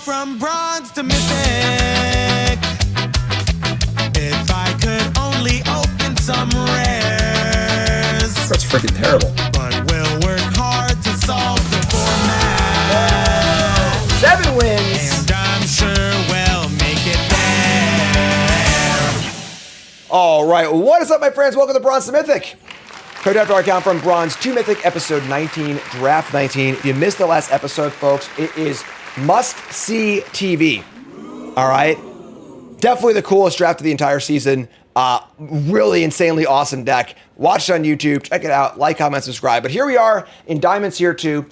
from bronze to mythic. If I could only open some rares. That's freaking terrible. But we'll work hard to solve the format. 7 wins. And I'm sure we'll make it there. All right, what is up, my friends? Welcome to Bronze to Mythic. Co-draft our account from Bronze to Mythic, episode 19, Draft 19. If you missed the last episode, folks, it is must-see TV. All right? Definitely the coolest draft of the entire season. Really insanely awesome deck. Watch it on YouTube. Check it out. Like, comment, subscribe. But here we are in Diamonds Tier 2.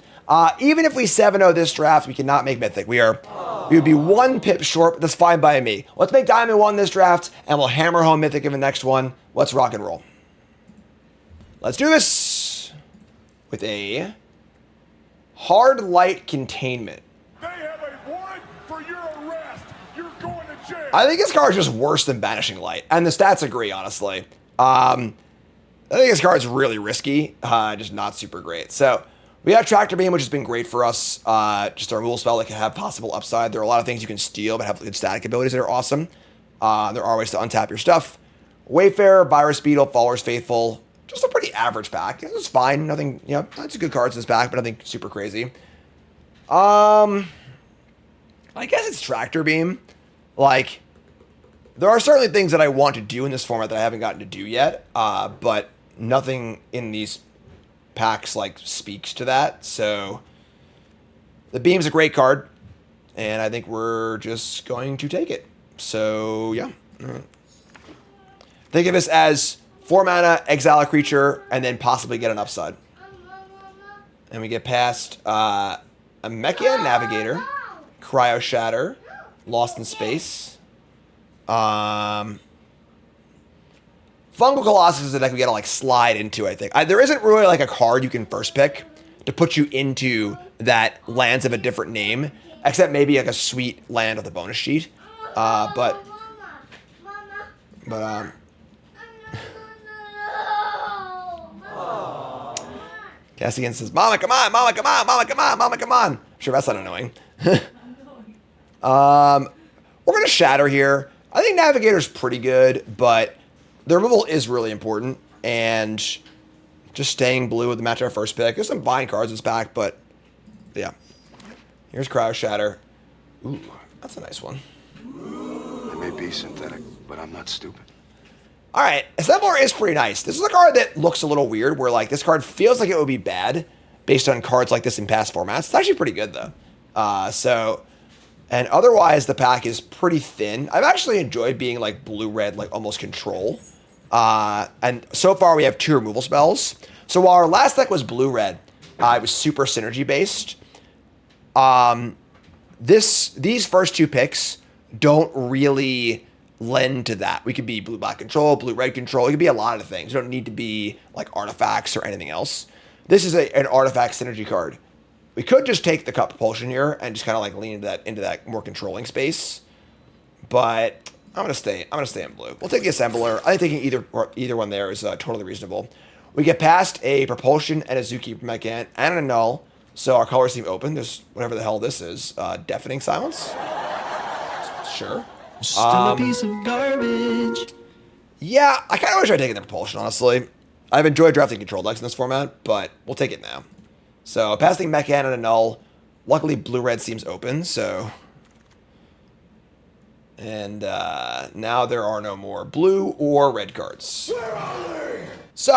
Even if we 7-0 this draft, we cannot make Mythic. We would be 1 pip short, but that's fine by me. Let's make Diamond 1 this draft, and we'll hammer home Mythic in the next one. Let's rock and roll. Let's do this with a hard light containment. They have a warrant for your arrest. You're going to jail. I think this card is just worse than Banishing Light, and the stats agree, honestly. I think this card's really risky, just not super great. So we have Tractor Beam, which has been great for us. Just a removal spell that can have possible upside. There are a lot of things you can steal that have good static abilities that are awesome. There are ways to untap your stuff. Wayfarer, Virus Beetle, Faller's Faithful. Just a pretty average pack. It's fine. Nothing, lots of good cards in this pack, but nothing super crazy. I guess it's Tractor Beam. Like, there are certainly things that I want to do in this format that I haven't gotten to do yet, but nothing in these packs, like, speaks to that. So, the Beam's a great card, and I think we're just going to take it. So, yeah. All right. Think of this as 4 mana, exile a creature, and then possibly get an upside. And we get past a Mechia Navigator, Cryo Shatter, Lost in Space. Fungal Colossus is a deck we gotta like slide into, I think. There isn't really like a card you can first pick to put you into that lands of a different name, except maybe like a sweet land with a bonus sheet. Cassian says, Mama, come on, Mama, come on, Mama, come on, Mama, come on. I'm sure that's not annoying. We're going to Shatter here. I think Navigator's pretty good, but the removal is really important. And just staying blue with the match our first pick. There's some fine cards in this pack, but yeah. Here's Cryo Shatter. Ooh, that's a nice one. I may be synthetic, but I'm not stupid. All right, Assembler is pretty nice. This is a card that looks a little weird, where like this card feels like it would be bad based on cards like this in past formats. It's actually pretty good though. And otherwise the pack is pretty thin. I've actually enjoyed being like blue-red, like almost control. And so far we have 2 removal spells. So while our last deck was blue-red, it was super synergy based. These first 2 picks don't really lend to that. We could be blue-black control, blue-red control. It could be a lot of things. You don't need to be like artifacts or anything else. This is an artifact synergy card. We could just take the Cut Propulsion here and just kind of like lean into that more controlling space. But I'm gonna stay in blue. We'll take the Assembler. I think taking either one there is totally reasonable. We get past a Propulsion and a Zookeeper Mechant and a Null. So our colors seem open. There's whatever the hell this is. Deafening Silence. Sure. Still a piece of garbage. Yeah, I kind of wish I'd taken the Propulsion, honestly. I've enjoyed drafting control decks in this format, but we'll take it now. So, passing Mechant and a Null. Luckily, blue-red seems open, so... And now there are no more blue or red cards. So,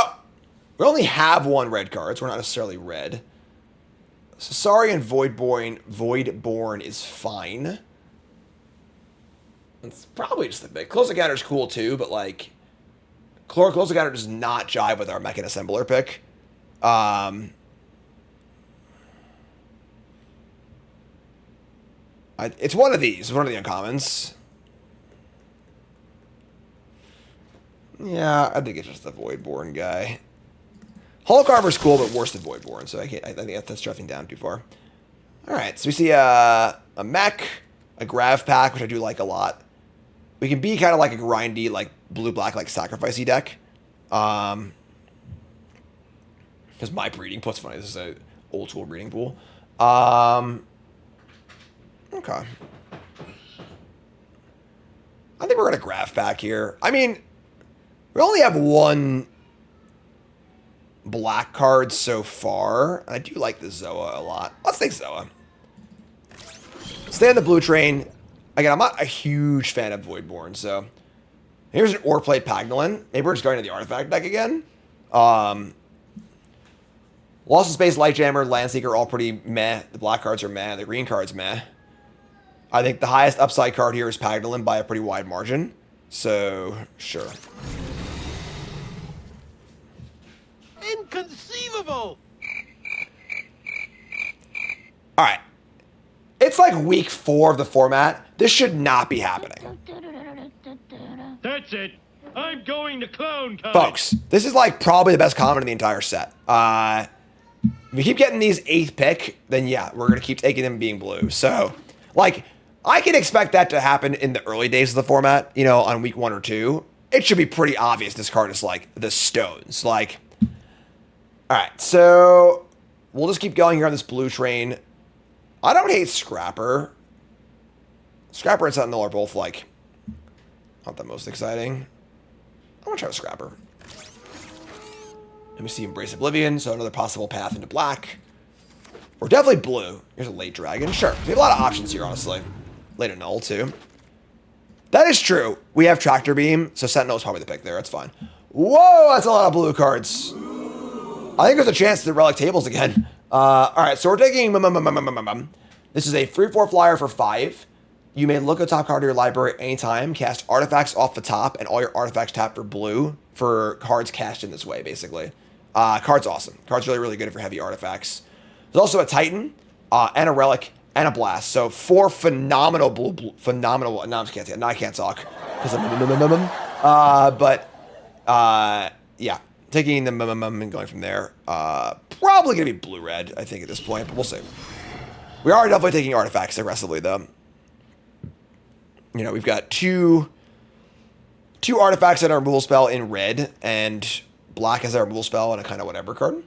we only have 1 red card, so we're not necessarily red. Cesarian Voidborn is fine. It's probably just the big. Close Encounter is cool too, but like, Close Encounter does not jive with our Mechant Assembler pick. It's one of these. It's one of the uncommons. Yeah, I think it's just the Voidborn guy. Hull Carver's cool, but worse than Voidborn, so I think that's drafting down too far. All right, so we see a mech, a Grav pack, which I do like a lot. We can be kind of like a grindy, like blue-black, like sacrificey deck. Because my breeding pool's funny. This is a old school breeding pool. Okay. I think we're going to graph back here. I mean, we only have one black card so far. I do like the Zoa a lot. Let's take Zoa. Stay on the blue train. Again, I'm not a huge fan of Voidborn, so here's an Ore-Plate Pagnolin. Maybe we're just going to the artifact deck again. Lost in Space, Lightjammer, Landseeker, all pretty meh. The black cards are meh. The green cards meh. I think the highest upside card here is Pagnolin by a pretty wide margin. So, sure. Inconceivable! All right. It's like week 4 of the format. This should not be happening. That's it. I'm going to clone time. Folks, this is like probably the best comment in the entire set. If we keep getting these 8th pick, then yeah, we're going to keep taking them being blue. So, like, I can expect that to happen in the early days of the format, you know, on week 1 or 2. It should be pretty obvious this card is like the stones. Like, all right, so we'll just keep going here on this blue train. I don't hate Scrapper. Scrapper and Sentinel are both, like, not the most exciting. I'm going to try a Scrapper. Let me see Embrace Oblivion, so another possible path into black. We're definitely blue. Here's a late dragon. Sure. We have a lot of options here, honestly. Late null, too. That is true. We have Tractor Beam, so Sentinel is probably the pick there. That's fine. Whoa, that's a lot of blue cards. I think there's a chance to relic tables again. All right, so we're taking... This is a 3/4 flyer for 5. You may look at the top card of your library anytime, cast artifacts off the top, and all your artifacts tap for blue for cards cast in this way, basically. Card's awesome. Card's really, really good for heavy artifacts. There's also a Titan, and a Relic, and a Blast. So 4 phenomenal blue phenomenal... No, I just can't say it. No, I can't talk. Yeah. Taking the and going from there. Probably going to be blue-red, I think, at this point, but we'll see. We are definitely taking artifacts aggressively, though. You know, we've got two artifacts in our removal spell in red, and black as our removal spell and a kind of whatever card.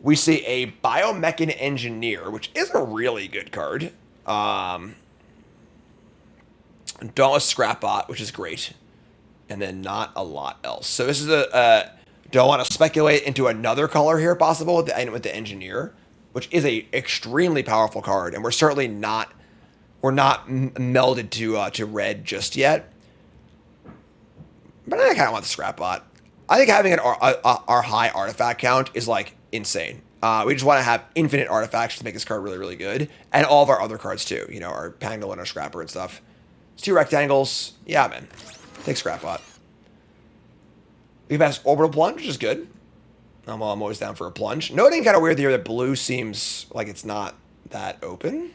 We see a Biomechan Engineer, which is a really good card. Dauntless Scrapbot, which is great. And then not a lot else. So this is do I want to speculate into another color here possible with the Engineer, which is a extremely powerful card, and we're certainly not melded to red just yet. But I kind of want the Scrapbot. I think having our high artifact count is like insane. We just want to have infinite artifacts to make this card really, really good, and all of our other cards too. You know, our Pangolin, our Scrapper, and stuff. It's 2 rectangles. Yeah, man. Take Scrapbot. We've passed Orbital Plunge, which is good. I'm always down for a plunge. Noting kind of weird here that blue seems like it's not that open,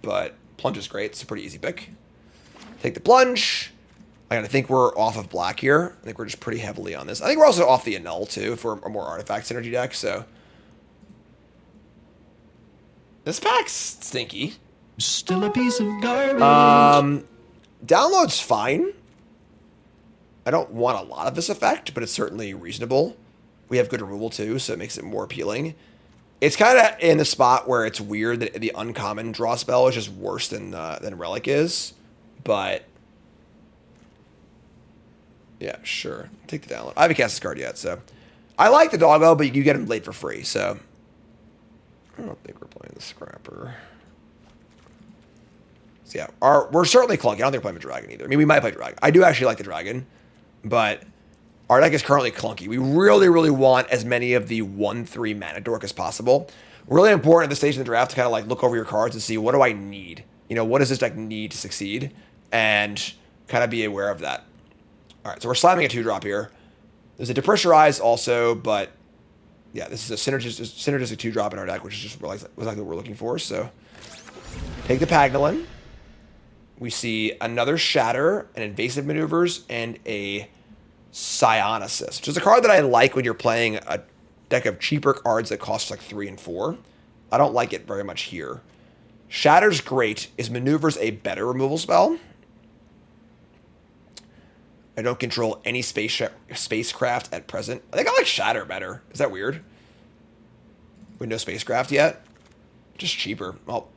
but plunge is great. It's a pretty easy pick. Take the plunge. I think we're off of black here. I think we're just pretty heavily on this. I think we're also off the annul too for a more artifact synergy deck. So this pack's stinky. Still a piece of garbage. Download's fine. I don't want a lot of this effect, but it's certainly reasonable. We have good removal too, so it makes it more appealing. It's kind of in the spot where it's weird that the uncommon draw spell is just worse than Relic is, but yeah, sure. Take the download. I haven't cast this card yet, so I like the doggo, but you get him late for free, so I don't think we're playing the Scrapper. So yeah, we're certainly clunky. I don't think we're playing a dragon either. I mean, we might play dragon. I do actually like the dragon, but our deck is currently clunky. We really, really want as many of the 1/3 mana dork as possible. Really important at this stage in the draft to kind of like look over your cards and see, what do I need? You know, what does this deck need to succeed? And kind of be aware of that. All right, so we're slamming a 2-drop here. There's a Depressurize also, but yeah, this is a synergistic 2-drop in our deck, which is just exactly what we're looking for. So take the Pagnolin. We see another Shatter, an Invasive Maneuvers, and a Psionicist, which is a card that I like when you're playing a deck of cheaper cards that cost like 3 and 4. I don't like it very much here. Shatter's great. Is Maneuvers a better removal spell? I don't control any spacecraft at present. I think I like Shatter better. Is that weird? We have no spacecraft yet? Just cheaper. Well,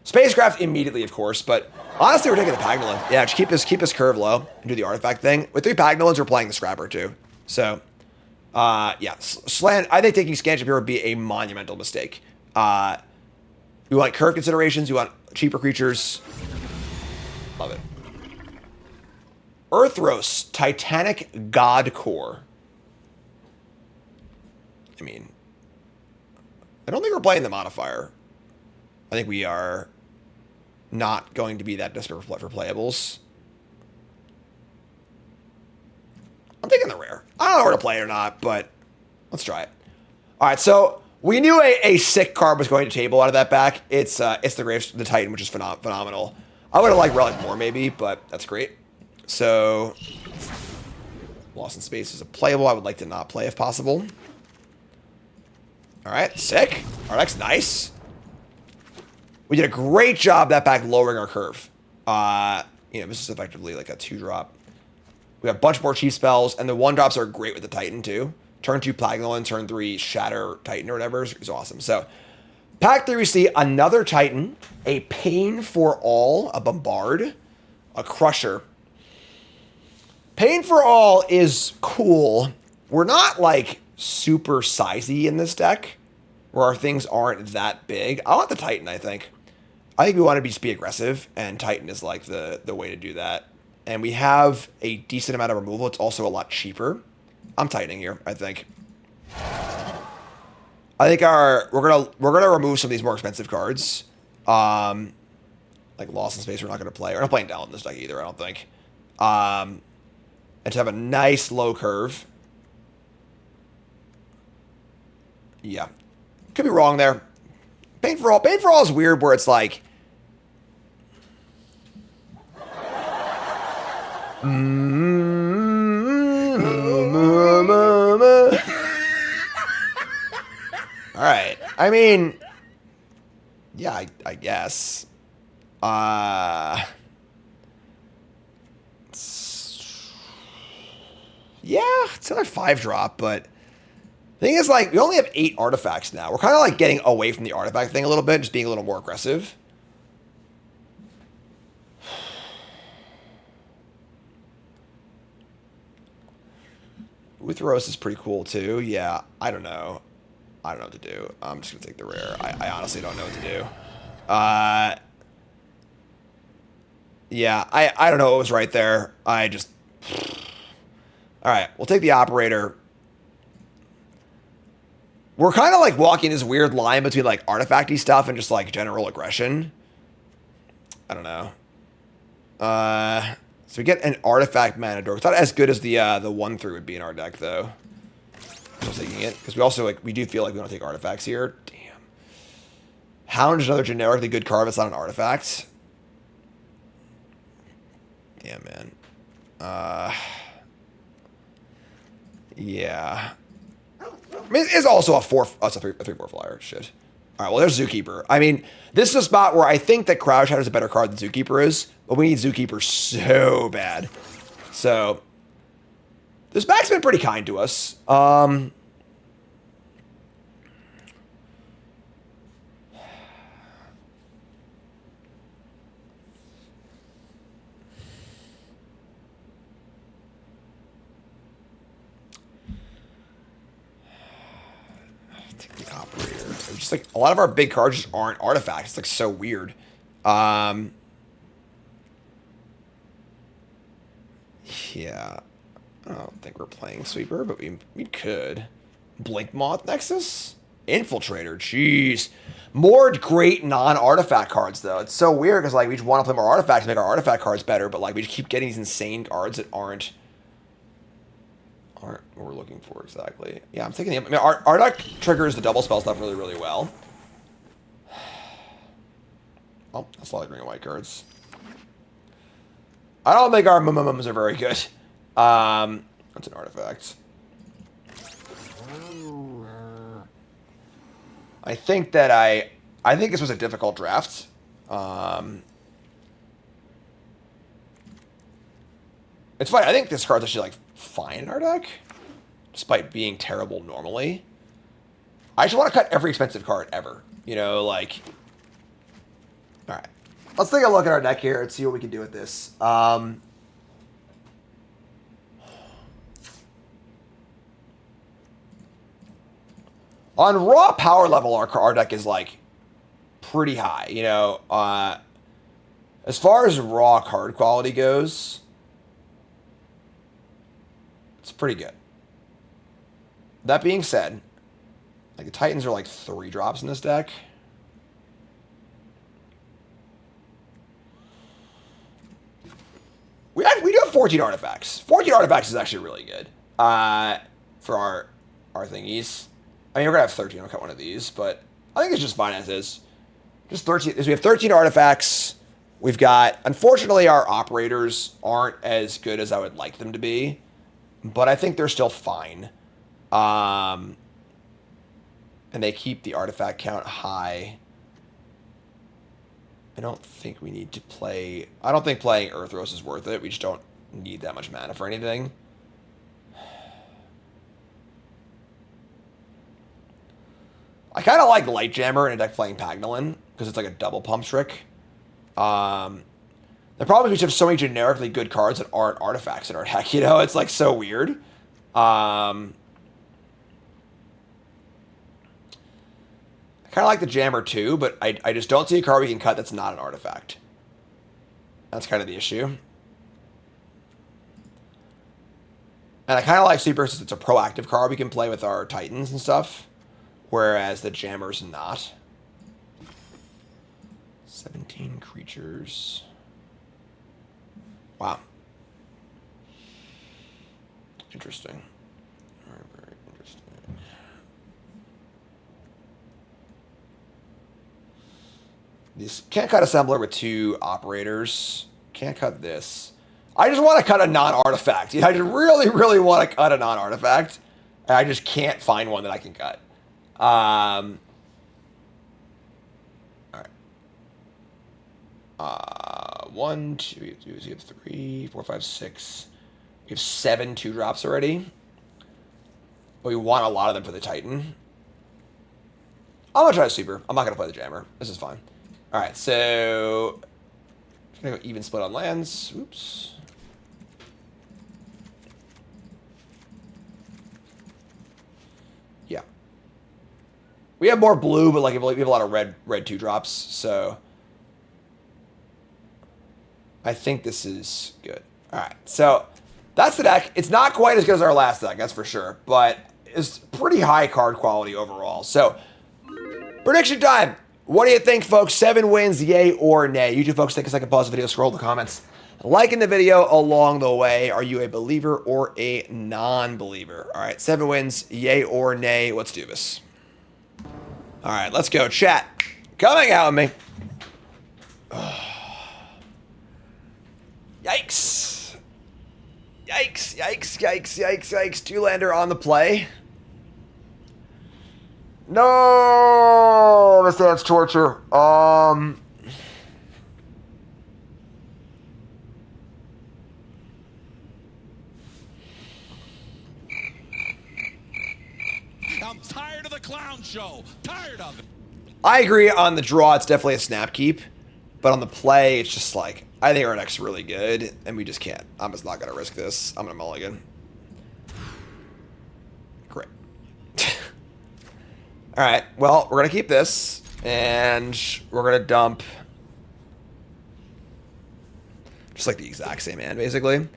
Spacecraft immediately, of course, but honestly, we're taking the Pagnolin. Yeah, just keep this curve low and do the artifact thing. With 3 Pagnolins, we're playing the Scrapper too. So, yeah, Slant. I think taking Scanship here would be a monumental mistake. We want curve considerations. We want cheaper creatures. Love it. Earthros, Titanic God Core. I mean, I don't think we're playing the modifier. I think we are not going to be that desperate for playables. I'm taking the rare. I don't know where to play it or not, but let's try it. All right, so we knew a sick card was going to table out of that back. It's the Titan, which is phenomenal. I would have liked Relic more maybe, but that's great. So Lost in Space is a playable. I would like to not play if possible. All right, sick. Our deck's nice. We did a great job that back lowering our curve. This is effectively like a 2-drop. We have a bunch more Chief spells, and the 1-drops are great with the Titan too. Turn 2 Pagnolin, turn 3 Shatter Titan or whatever is awesome. So pack 3 we see another Titan, a Pain for All, a Bombard, a Crusher. Pain for All is cool. We're not like super sizey in this deck, where our things aren't that big. I want the Titan, I think. I think we want to just be aggressive, and Titan is like the way to do that. And we have a decent amount of removal. It's also a lot cheaper. I'm tightening here, I think. I think we're gonna remove some of these more expensive cards. Like Lost in Space we're not gonna play. We're not playing down in this deck either, I don't think. And to have a nice low curve. Yeah. Could be wrong there. Pain for All. Pain for All is weird where it's like... Alright. I mean... Yeah, I guess. Yeah, it's another 5-drop, but... The thing is, like, we only have 8 artifacts now. We're kind of, like, getting away from the artifact thing a little bit, just being a little more aggressive. Uthros is pretty cool, too. Yeah, I don't know. I don't know what to do. I'm just going to take the rare. I honestly don't know what to do. Yeah, I don't know what was right there. I just... Alright, we'll take the Operator. We're kind of like walking this weird line between like artifacty stuff and just like general aggression. I don't know. So we get an artifact mana door. It's not as good as the 1/3 would be in our deck though. I'm taking it because we do feel like we don't take artifacts here. Damn. Hound is another generically good card. It's not an artifact. Damn man. Yeah. I mean, it's also a 3/4 flyer. Shit. All right, well, there's Zookeeper. I mean, this is a spot where I think that Crowd Shadow is a better card than Zookeeper is, but we need Zookeeper so bad. So, this back's been pretty kind to us. Just like a lot of our big cards just aren't artifacts. It's like so weird. Yeah. I don't think we're playing Sweeper, but we could. Blink Moth Nexus? Infiltrator. Jeez. More great non-artifact cards, though. It's so weird because like we just want to play more artifacts to make our artifact cards better, but like we just keep getting these insane cards that aren't what we're looking for exactly. Yeah, I'm taking the... I mean, our deck triggers the double spell stuff really, really well. Oh, that's a lot of green and white cards. I don't think our mums are very good. That's an artifact. I think that I think this was a difficult draft. It's fine. I think this card's actually like fine in our deck, despite being terrible normally. I just want to cut every expensive card ever. You know, like... Alright. let's take a look at our deck here and see what we can do with this. On raw power level, our deck is like pretty high. You know, as far as raw card quality goes, it's pretty good. That being said, like the Titans are like 3 drops in this deck. We do have 14 artifacts. 14 artifacts is actually really good for our thingies. I mean, we're going to have 13. I'll cut one of these, but I think it's just fine as is. Just 13. We have 13 artifacts. We've got, unfortunately, our operators aren't as good as I would like them to be, but I think they're still fine. And they keep the artifact count high. I don't think we need to play... I don't think playing Earthros is worth it. We just don't need that much mana for anything. I kind of like Light Jammer in a deck playing Pagnolin, because it's like a double pump trick. The problem is we just have so many generically good cards that aren't artifacts in our deck, you know? It's like so weird. I kind of like the Jammer too, but I just don't see a card we can cut that's not an artifact. That's kind of the issue. And I kind of like Sleeper since it's a proactive card we can play with our Titans and stuff, whereas the Jammer's not. 17 creatures. Wow. Interesting. Very, very interesting. This can't cut assembler with 2 operators. Can't cut this. I just want to cut a non-artifact. You know, I just really, really want to cut a non-artifact. And I just can't find one that I can cut. All right. 1, 2, 3, 4, 5, 6. We have 7 2-drops already. But we want a lot of them for the Titan. I'm going to try a Sweeper. I'm not going to play the Jammer. This is fine. All right, so... I'm going to go even split on lands. Oops. Yeah. We have more blue, but like we have a lot of red 2-drops, so... I think this is good. All right, so that's the deck. It's not quite as good as our last deck, that's for sure, but it's pretty high card quality overall. So, prediction time. What do you think, folks? 7 wins, yay or nay? You two folks take a second, pause the video, scroll the comments. Liking the video along the way. Are you a believer or a non-believer? All right, 7 wins, yay or nay? Let's do this. All right, let's go. Chat, coming out with me. Yikes. Yikes, yikes, yikes, yikes, yikes. 2-lander on the play. No, this sounds torture. I'm tired of the clown show. Tired of it. I agree on the draw. It's definitely a snap keep. But on the play, it's just like, I think our deck's really good, and we just can't. I'm just not going to risk this. I'm going to mulligan. Great. All right, well, we're going to keep this, and we're going to dump just like the exact same hand, basically.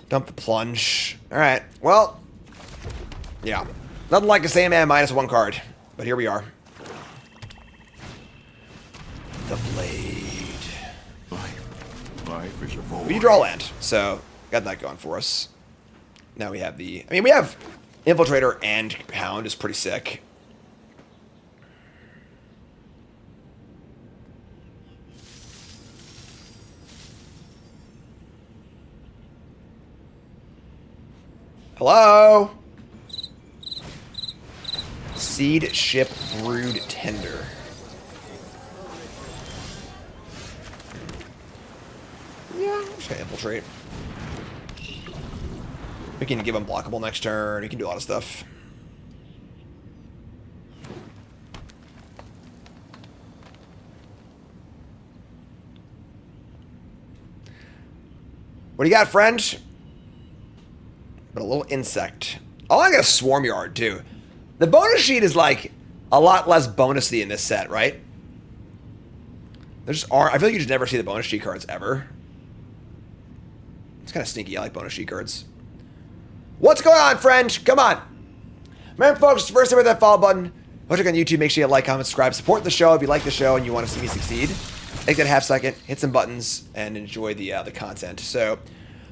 Dump the plunge. All right, well, yeah. Nothing like the same hand minus 1 card, but here we are. The Blade. We draw land, so got that going for us. Now we have the... I mean, we have Infiltrator and Hound is pretty sick. Hello? Seed Ship Brood Tender. Yeah, I'm just gonna infiltrate. We can give him blockable next turn. He can do a lot of stuff. What do you got, friend? But a little insect. Oh, I got a swarm yard, too. The bonus sheet is, like, a lot less bonusy in this set, right? There's I feel like you just never see the bonus sheet cards, ever. It's kind of sneaky. I like bonus sheet cards. What's going on, friend? Come on. Remember, folks, first time with that follow button. Watch it on YouTube. Make sure you like, comment, subscribe. Support the show if you like the show and you want to see me succeed. Take that half second, hit some buttons, and enjoy the content. So,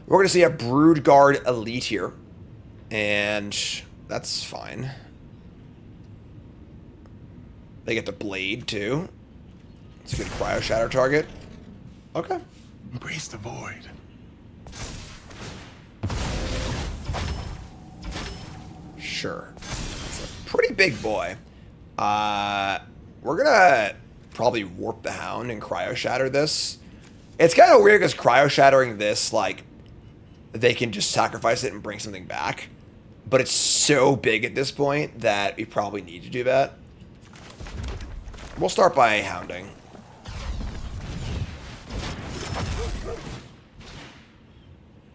we're going to see a Brood Guard Elite here. And that's fine. They get the Blade, too. It's a good Cryo Shatter target. Okay. Embrace the void. Sure. It's a pretty big boy. We're gonna probably Warp the Hound and Cryo Shatter this. It's kind of weird because Cryo Shattering this, like, they can just sacrifice it and bring something back. But it's so big at this point that we probably need to do that. We'll start by Hounding.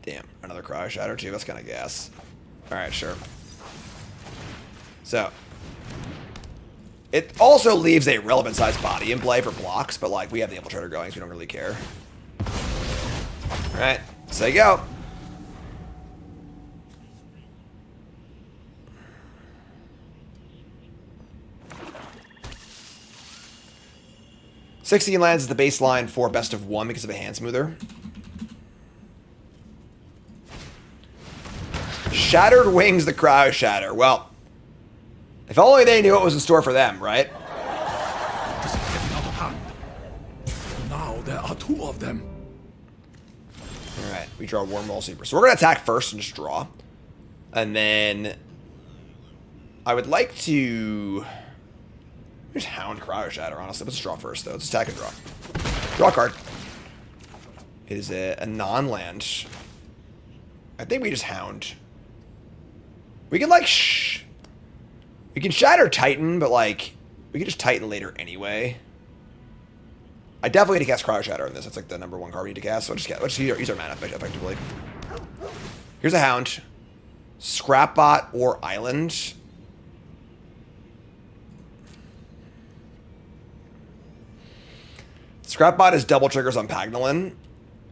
Damn, another Cryo Shatter too. That's kind of gas. Alright, sure. So, it also leaves a relevant sized body in play for blocks, but like we have the Infiltrator going, so we don't really care. Alright, so you go. $16 lands is the baseline for best of one because of a hand smoother. Shattered Wings the Cryo Shatter. Well, if only they knew what was in store for them, right? This is getting out of hand. Now there are two of them. Alright, we draw Wormhole Sweeper. So we're going to attack first and just draw. And then I would like to just Hound Cryo Shatter, honestly. Let's draw first, though. Let's attack and draw. Draw a card. It is a non-land. I think we just Hound. We can, like, we can Shatter Titan, but, like, we can just Titan later anyway. I definitely need to cast Cryo Shatter in this. That's, like, the #1 card we need to cast. So let's just use our mana effectively. Here's a Hound. Scrapbot or Island. Scrapbot is double triggers on Pagnolin,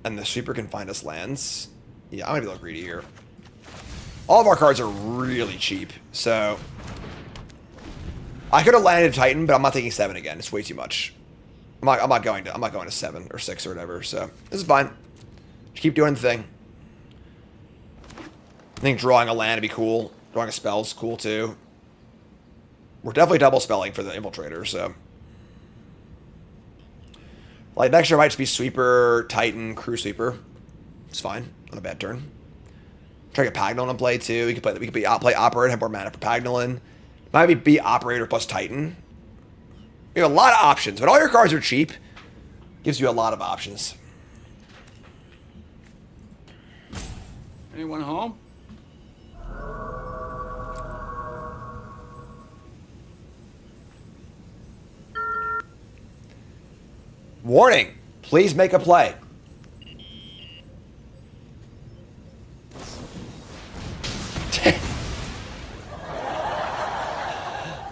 and the Sweeper can find us lands. Yeah, I'm gonna be a little greedy here. All of our cards are really cheap, so I could have landed Titan, but I'm not taking 7 again. It's way too much. I'm not going to 7 or 6 or whatever. So this is fine. Just keep doing the thing. I think drawing a land would be cool. Drawing a spell is cool too. We're definitely double spelling for the Infiltrator, so. Like, next year might just be Sweeper, Titan, Crew Sweeper. It's fine. Not a bad turn. Try to get Pagnolin in play, too. We could play Operator, have more mana for Pagnolin. Might be Operator plus Titan. You have a lot of options. When all your cards are cheap, gives you a lot of options. Anyone home? Warning, please make a play.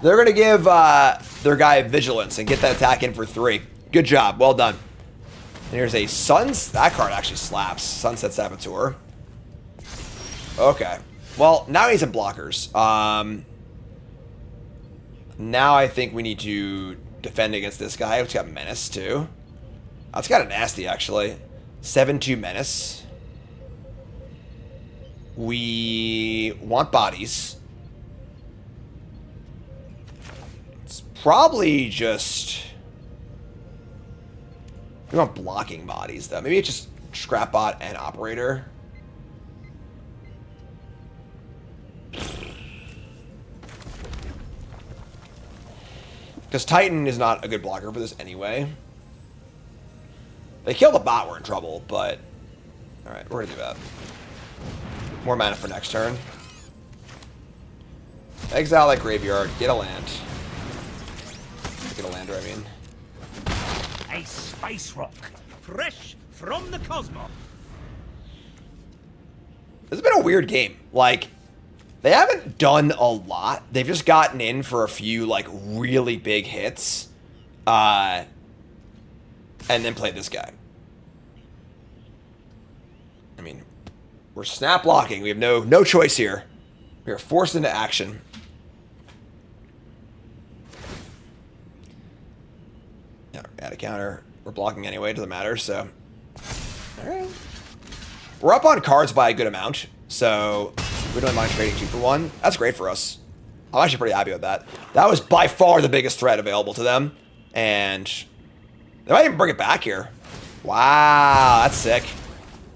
They're going to give their guy Vigilance and get that attack in for 3. Good job. Well done. And here's a Sunset. That card actually slaps. Sunset Saboteur. Okay. Well, now he's in blockers. Now I think we need to defend against this guy. It's got Menace, too. That's kind of nasty, actually. 7-2 Menace. We want bodies. It's probably just... We want blocking bodies, though. Maybe it's just Scrapbot and Operator. Because Titan is not a good blocker for this anyway. They kill the bot, we're in trouble, but... Alright, we're gonna do that. More mana for next turn. Exile that graveyard, get a land. Get a lander, I mean. A space rock, fresh from the cosmos. a weird game. Like, they haven't done a lot. They've just gotten in for a few, like, really big hits. And then played this guy. I mean, we're snap blocking. We have no choice here. We are forced into action. Yeah, add a counter. We're blocking anyway. It doesn't matter, so. All right. We're up on cards by a good amount, so we don't mind trading 2 for 1. That's great for us. I'm actually pretty happy with that. That was by far the biggest threat available to them, and they might even bring it back here. Wow, that's sick.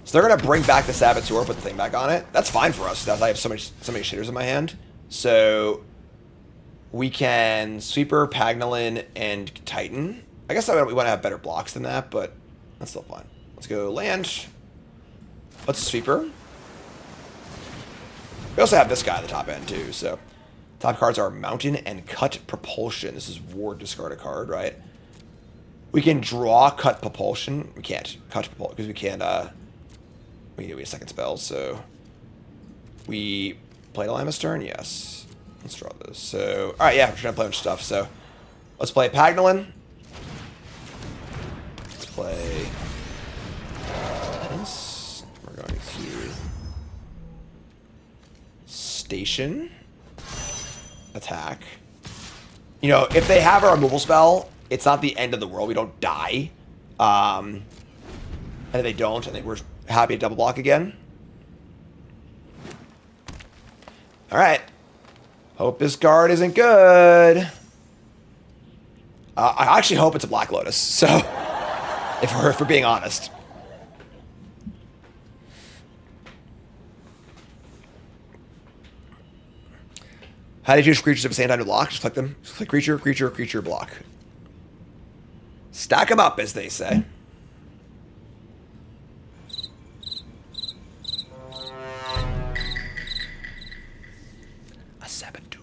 So they're gonna bring back the Saboteur, put the thing back on it. That's fine for us. I have so many shitters in my hand, so we can Sweeper, Pagnolin, and Titan. I guess we want to have better blocks than that, but that's still fine. Let's go land. Let's Sweeper. We also have this guy at the top end too, so top cards are Mountain and Cut Propulsion. This is Ward, discard a card, right? We can draw Cut Propulsion. We can't Cut Propulsion because we can't, we need a second spell, so we played Alamis turn, yes. Let's draw this. So, alright, yeah, we're trying to play a bunch of stuff, so let's play Pagnolin. Let's play this. We're going to Station. Attack. You know, if they have a removal spell, it's not the end of the world. We don't die. And if they don't, I think we're happy to double block again. Alright. Hope this card isn't good. I actually hope it's a Black Lotus, so if we're being honest. How do you choose creatures at the same time to block? Just click them. Just click creature, creature, creature, block. Stack them up, as they say. A Saboteur.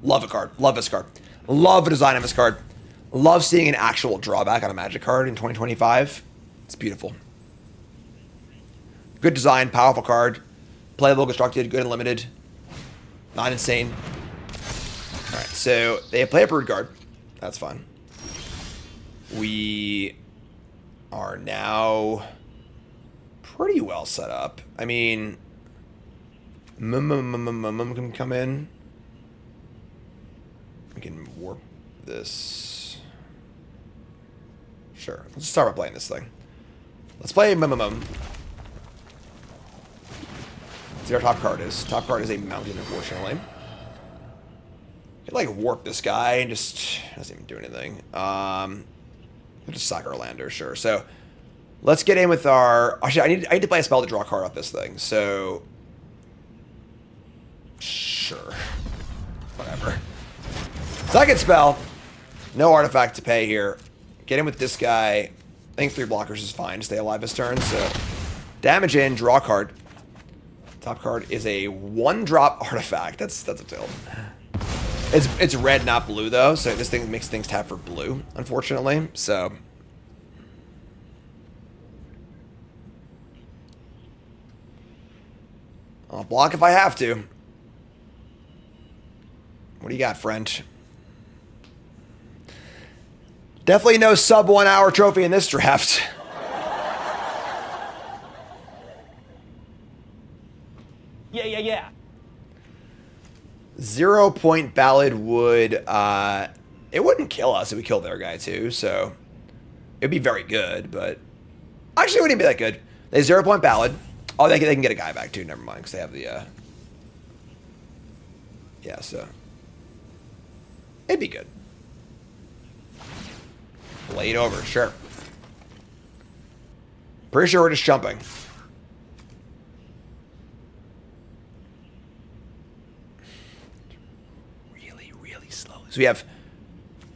Love a card. Love this card. Love the design of this card. Love seeing an actual drawback on a Magic card in 2025. It's beautiful. Good design, powerful card. Playable, constructed, good and limited. Not insane. Alright, so they play a Brood Guard. That's fine. We are now pretty well set up. I mean, can come in. We can warp this. Sure. Let's start by playing this thing. Let's play Mum. See what our top card is. Top card is a Mountain, unfortunately. Could like warp this guy and just doesn't even do anything. We'll just sack our lander, sure. So let's get in with our. Actually, I need to play a spell to draw a card off this thing. So sure, whatever. Second spell, no artifact to pay here. Get in with this guy. I think 3 blockers is fine to stay alive this turn. So damage in, draw a card. Top card is a 1-drop artifact. That's a tilt. It's red, not blue, though, so this thing makes things tap for blue, unfortunately, so. I'll block if I have to. What do you got, friend? Definitely no sub-1 hour trophy in this draft. Yeah. 0-point Ballad would, it wouldn't kill us if we killed their guy too, so it'd be very good, but actually it wouldn't be that good. They 0-point Ballad. Oh, they can get a guy back too, never mind, because they have the, yeah, so it'd be good. Blade over, sure. Pretty sure we're just jumping. So we have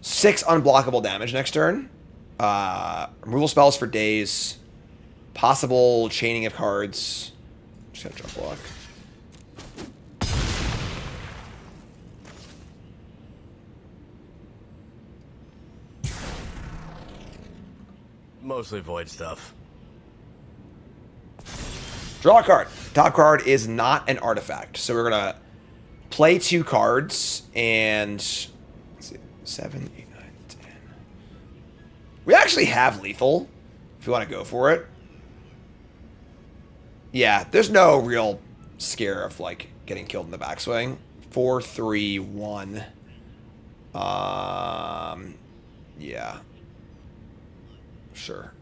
6 unblockable damage next turn. Removal spells for days. Possible chaining of cards. Just gotta drop block. Mostly void stuff. Draw a card. Top card is not an artifact. So we're going to play 2 cards and... Let's see. 7, 8, 9, 10. We actually have lethal if you want to go for it. Yeah, there's no real scare of, like, getting killed in the backswing. 4, 3, 1. Yeah. Sure.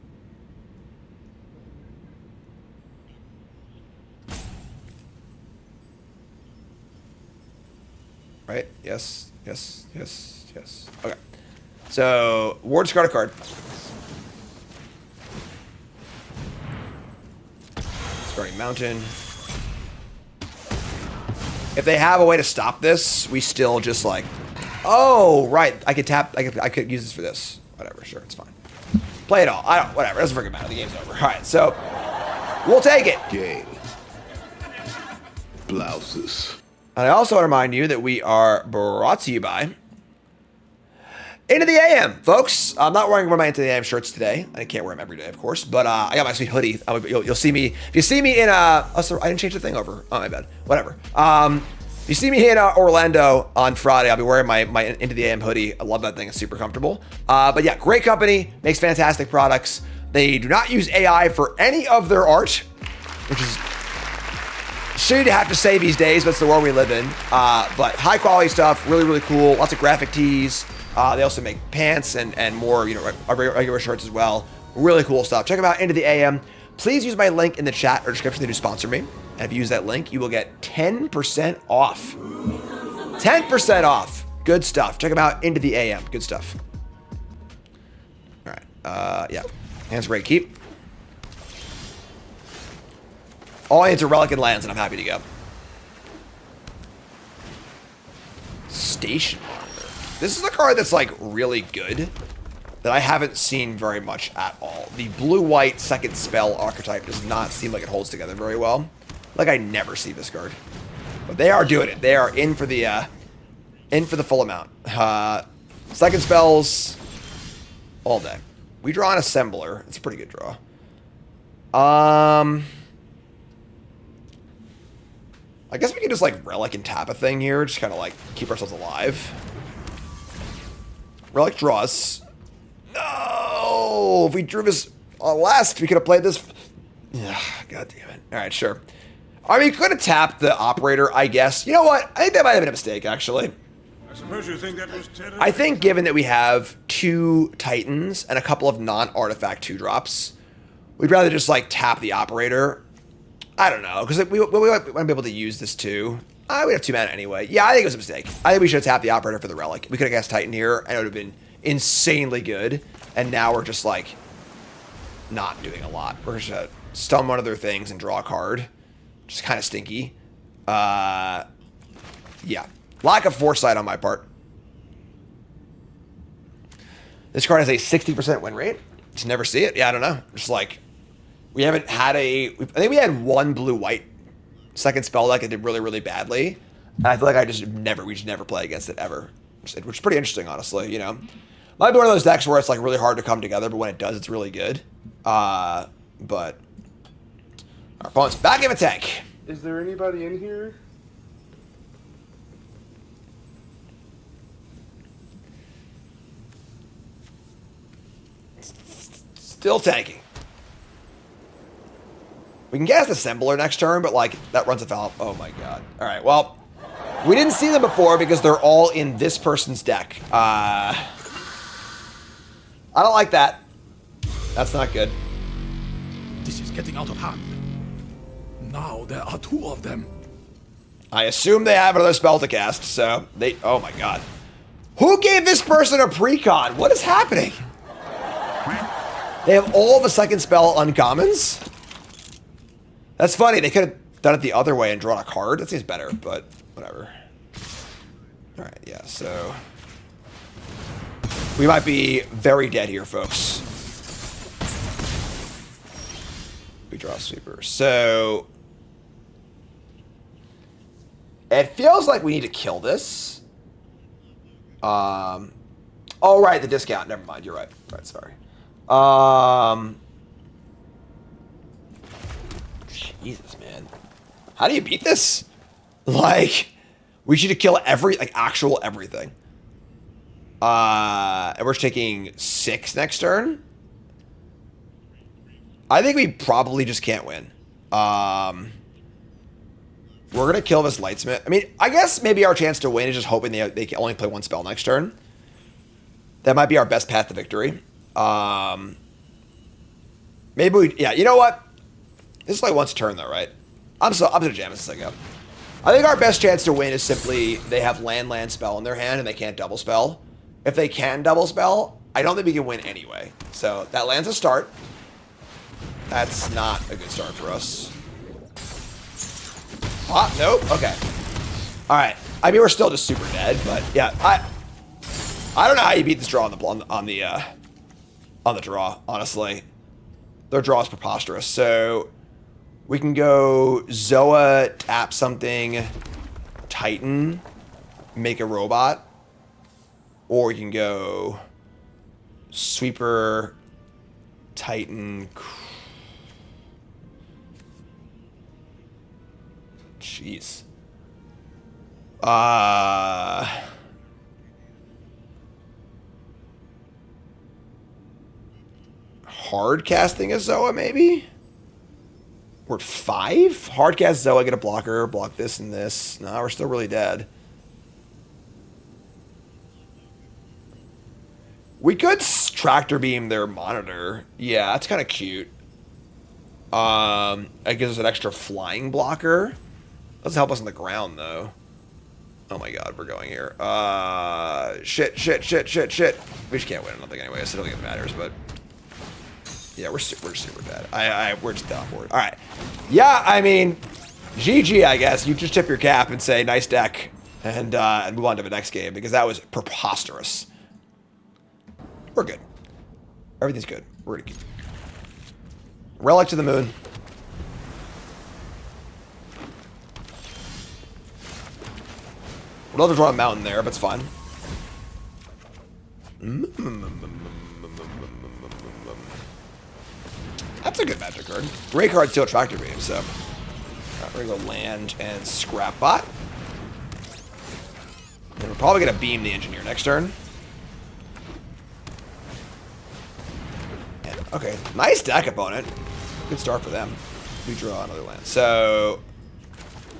Right? Yes. Yes. Yes. Yes. Okay. So, Ward discard a card. Discarding Mountain. If they have a way to stop this, we still just like, oh, right. I could tap, I could use this for this. Whatever, sure, it's fine. Play it all. I don't, whatever. It doesn't freaking matter. The game's over. All right, so we'll take it. Game. Blouses. And I also want to remind you that we are brought to you by Into the AM, folks. I'm not wearing one of my Into the AM shirts today. I can't wear them every day, of course, but I got my sweet hoodie. You'll see me. If you see me in oh, sorry, I didn't change the thing over. Oh, my bad. Whatever. If you see me in Orlando on Friday, I'll be wearing my Into the AM hoodie. I love that thing. It's super comfortable. But yeah, great company. Makes fantastic products. They do not use AI for any of their art, which is shitty to have to say these days, but it's the world we live in. But high quality stuff, really, really cool. Lots of graphic tees. They also make pants and more, you know, regular shirts as well. Really cool stuff. Check them out, Into the AM. Please use my link in the chat or description. They do sponsor me. And if you use that link, you will get 10% off. 10% off. Good stuff. Check them out, Into the AM. Good stuff. All right. Yeah. Hands great. Keep. All I need is a Relic and lands, and I'm happy to go. Station Monitor. This is a card that's, like, really good that I haven't seen very much at all. The blue-white second spell archetype does not seem like it holds together very well. Like, I never see this card. But they are doing it. They are in for the full amount. Second spells all day. We draw an Assembler. It's a pretty good draw. I guess we can just, like, Relic and tap a thing here. Just kind of, like, keep ourselves alive. Relic draws. No! If we drew this last, we could have played this. Yeah, God damn it. All right, sure. I mean, could have tapped the Operator, I guess. You know what? I think that might have been a mistake, actually. I suppose you think that was terrible. I think given that we have 2 Titans and a couple of non-artifact 2-drops, we'd rather just, like, tap the Operator. I don't know, because we want to be able to use this too. We have 2 mana anyway. Yeah, I think it was a mistake. I think we should have tapped the Operator for the Relic. We could have cast Titan here, and it would have been insanely good. And now we're just, like, not doing a lot. We're just going to stun one of their things and draw a card. Just kind of stinky. Yeah. Lack of foresight on my part. This card has a 60% win rate. Just never see it. Yeah, I don't know. Just, like... We haven't had I think we had 1 blue-white second spell deck that did really, really badly. And I feel like we just never play against it ever. Which is pretty interesting, honestly, you know. Might be one of those decks where it's, like, really hard to come together, but when it does, it's really good. But our opponent's back in a tank. Is there anybody in here? Still tanking. We can cast Assembler next turn, but, like, that runs afoul. Oh, my God. All right, well, we didn't see them before because they're all in this person's deck. I don't like that. That's not good. This is getting out of hand. Now there are 2 of them. I assume they have another spell to cast, so they... Oh, my God. Who gave this person a precon? What is happening? They have all the second spell uncommons? That's funny. They could have done it the other way and drawn a card. That seems better, but whatever. All right, yeah, so... We might be very dead here, folks. We draw a sweeper. So... It feels like we need to kill this. Oh, right, the discount. Never mind, you're right. Right, sorry. Jesus, man. How do you beat this? Like, we should kill actual everything. And we're taking 6 next turn. I think we probably just can't win. We're going to kill this Lightsmith. I mean, I guess maybe our chance to win is just hoping they can only play 1 spell next turn. That might be our best path to victory. Maybe we... Yeah, you know what? This is like once a turn, though, right? I'm going to jam this as I go. I think our best chance to win is simply they have land spell in their hand and they can't double spell. If they can double spell, I don't think we can win anyway. So that land's a start. That's not a good start for us. Ah, nope. Okay. All right. I mean, we're still just super dead, but yeah, I don't know how you beat this draw on the draw. Honestly, their draw is preposterous. So we can go Zoa, tap something, Titan, make a robot, or we can go Sweeper, Titan. Jeez. Hard casting a Zoa, maybe? We're at 5? Hard cast Zoa, get a blocker, block this and this. No, we're still really dead. We could tractor beam their monitor. Yeah, that's kind of cute. It gives us an extra flying blocker. Doesn't help us on the ground, though. Oh my god, we're going here. Shit. We just can't win, I don't think, anyway, so I don't think it matters, but... Yeah, we're super bad. We're just down board. All right. Yeah, I mean, GG, I guess. You just tip your cap and say, nice deck, and move on to the next game, because that was preposterous. We're good. Everything's good. We're gonna keep. Relic to the moon. We'd love to draw a mountain there, but it's fine. That's a good magic card. Great card, still tractor beam, so. We're gonna go land and scrap bot. And we're probably gonna beam the engineer next turn. And, okay, nice deck opponent. Good start for them. We draw another land. So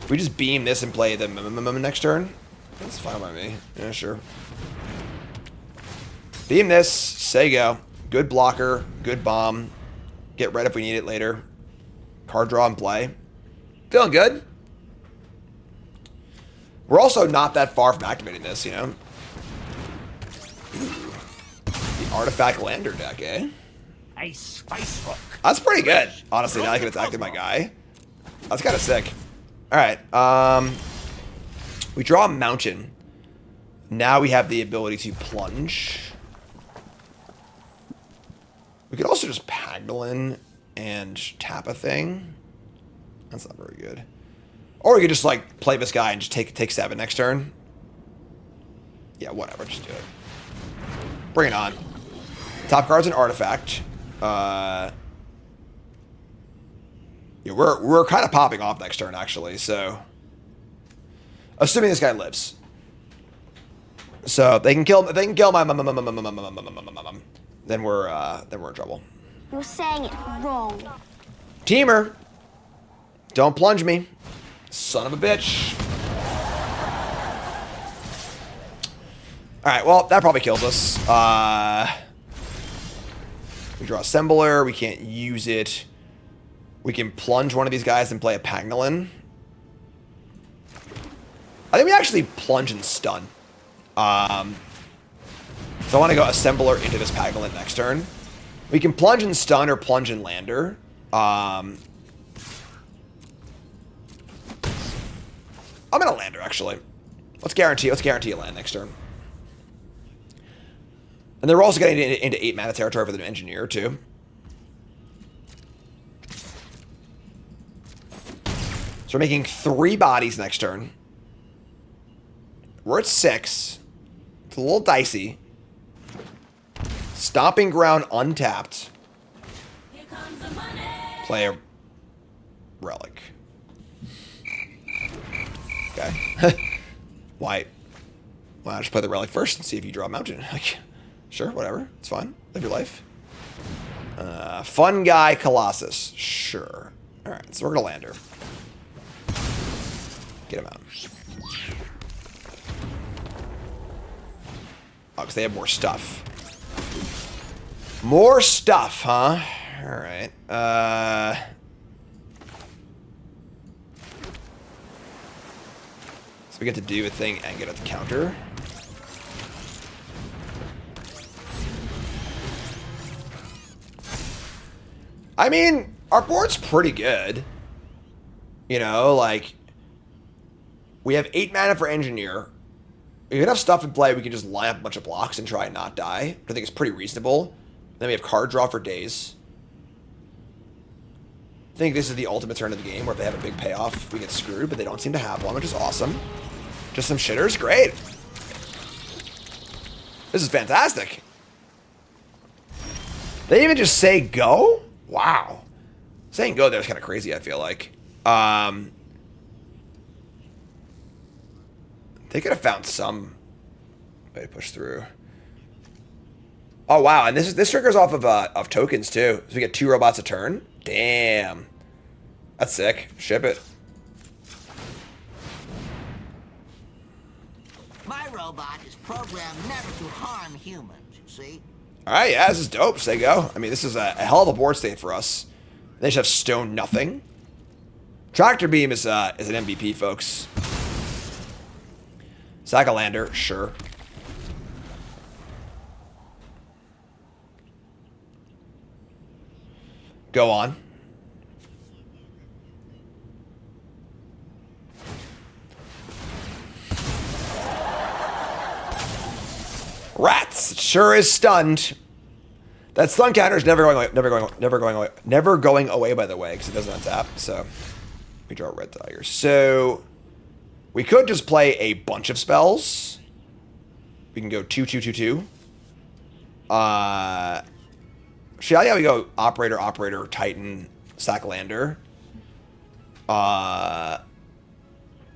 we just beam this and play the next turn. That's fine by me. Yeah, sure. Beam this, say go. Good blocker, good bomb. Get red if we need it later. Card draw and play. Feeling good. We're also not that far from activating this, you know. Ooh. The Artifact Lander deck, eh? A spice hook. That's pretty good. Honestly, now I can attack my guy. That's kind of sick. Alright, we draw a mountain. Now we have the ability to plunge. We could also just Paglin and tap a thing. That's not very good. Or we could just like play this guy and just take 7 next turn. Yeah, whatever, just do it. Bring it on. Top card's an artifact. Yeah, we're kind of popping off next turn actually, so assuming this guy lives. So if they can kill my then we're in trouble. You're saying it wrong. Teamer, don't plunge me, son of a bitch. All right, well that probably kills us. We draw Assembler. We can't use it. We can plunge one of these guys and play a Pagnolin. I think we actually plunge and stun. So I want to go Assembler into this Paglin next turn. We can plunge and stun or plunge and lander. I'm gonna lander actually. Let's guarantee a land next turn. And they're also getting into 8 mana territory for the engineer too. So we're making 3 bodies next turn. We're at 6. It's a little dicey. Stomping Ground untapped. Play a Relic. Okay. Why not just play the Relic first and see if you draw a Mountain? Like, sure, whatever. It's fine. Live your life. Fun Guy Colossus. Sure. Alright, so we're going to land her. Get him out. Oh, because they have more stuff. More stuff, huh? Alright. So we get to do a thing and get at the counter. I mean, our board's pretty good. You know, like, we have 8 mana for Engineer. We have enough stuff in play, we can just line up a bunch of blocks and try and not die. I think it's pretty reasonable. Then we have card draw for days. I think this is the ultimate turn of the game where if they have a big payoff, we get screwed, but they don't seem to have one, which is awesome. Just some shitters? Great. This is fantastic. They even just say go? Wow. Saying go there is kind of crazy, I feel like. They could have found some way to push through. Oh wow, and this triggers off of tokens too. So we get 2 robots a turn. Damn. That's sick. Ship it. My robot is programmed never to harm humans, you see? Alright, yeah, this is dope. Say go. I mean, this is a hell of a board state for us. They just have stone nothing. Tractor Beam is an MVP, folks. Sack a lander, sure. Go on. Rats! It sure is stunned. That stun counter is never going away, by the way, because it doesn't untap. So we draw red tigers. So we could just play a bunch of spells. We can go 2/2/2/2. Yeah, we go operator, Titan, sack lander. We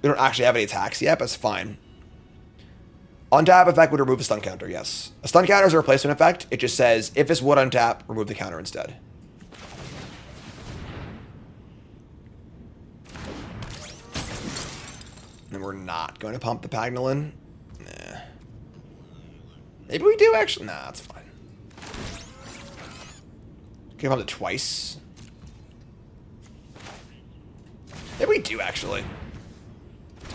don't actually have any attacks yet, but it's fine. Untap effect would remove a stun counter, yes. A stun counter is a replacement effect. It just says, if this would untap, remove the counter instead. And we're not going to pump the Pagnolin. Nah. Maybe we do, actually. Nah, that's fine. Can we pump it twice? Maybe we do, actually.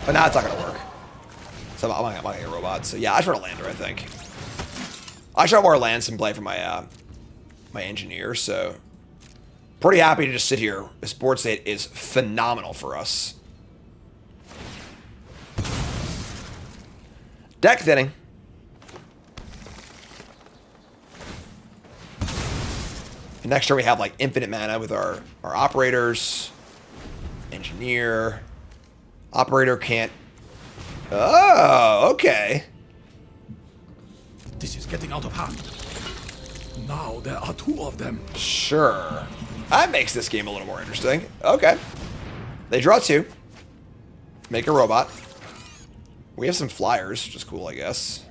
But now it's not going to work. So I'm not getting a robot. So yeah, I just want a lander, I think. I should have more lands in play for my my engineer, so pretty happy to just sit here. This board state is phenomenal for us. Deck thinning. And next turn we have like infinite mana with our operators. Engineer. Operator can't. Oh, okay. This is getting out of hand. Now there are 2 of them. Sure. That makes this game a little more interesting. Okay. They draw 2. Make a robot. We have some flyers, which is cool, I guess.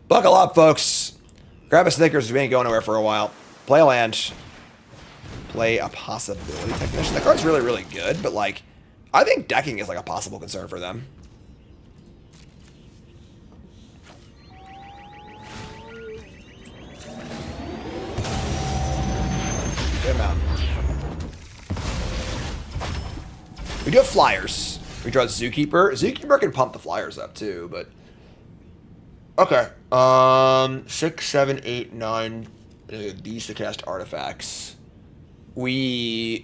Buckle up, folks. Grab a Snickers. We ain't going nowhere for a while. Play a land. Play a possibility technician. That card's really, really good, but like, I think decking is like a possible concern for them. Get him out. We do have flyers. We draw Zookeeper. Zookeeper can pump the flyers up too, but okay. 6, 7, 8, 9. These to cast artifacts. I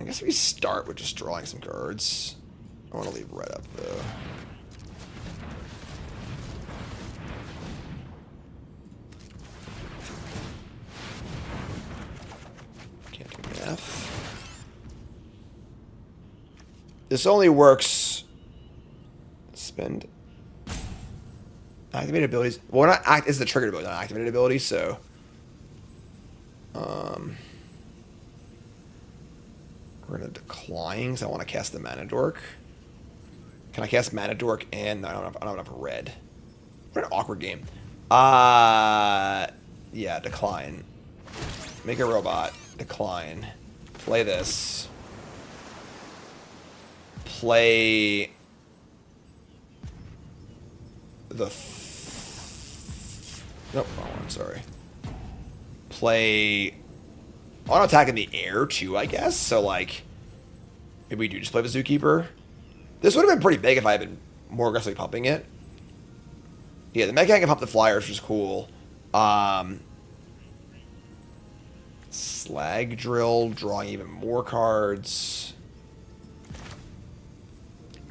guess we start with just drawing some cards. I want to leave red up though. Can't do math. This only works Spend. Activated abilities. Well, not act is the triggered ability, not activated ability. So, we're gonna decline because I want to cast the Mana Dork. Can I cast Mana Dork and no, I don't have enough red. What an awkward game. Yeah, decline. Make a robot. Decline. Play this. Play the nope, wrong one, sorry. Play auto attack in the air too, I guess. So like maybe we do just play the Zookeeper. This would have been pretty big if I had been more aggressively pumping it. Yeah, the mechanic can pump the flyers, which is cool. Slag Drill, drawing even more cards.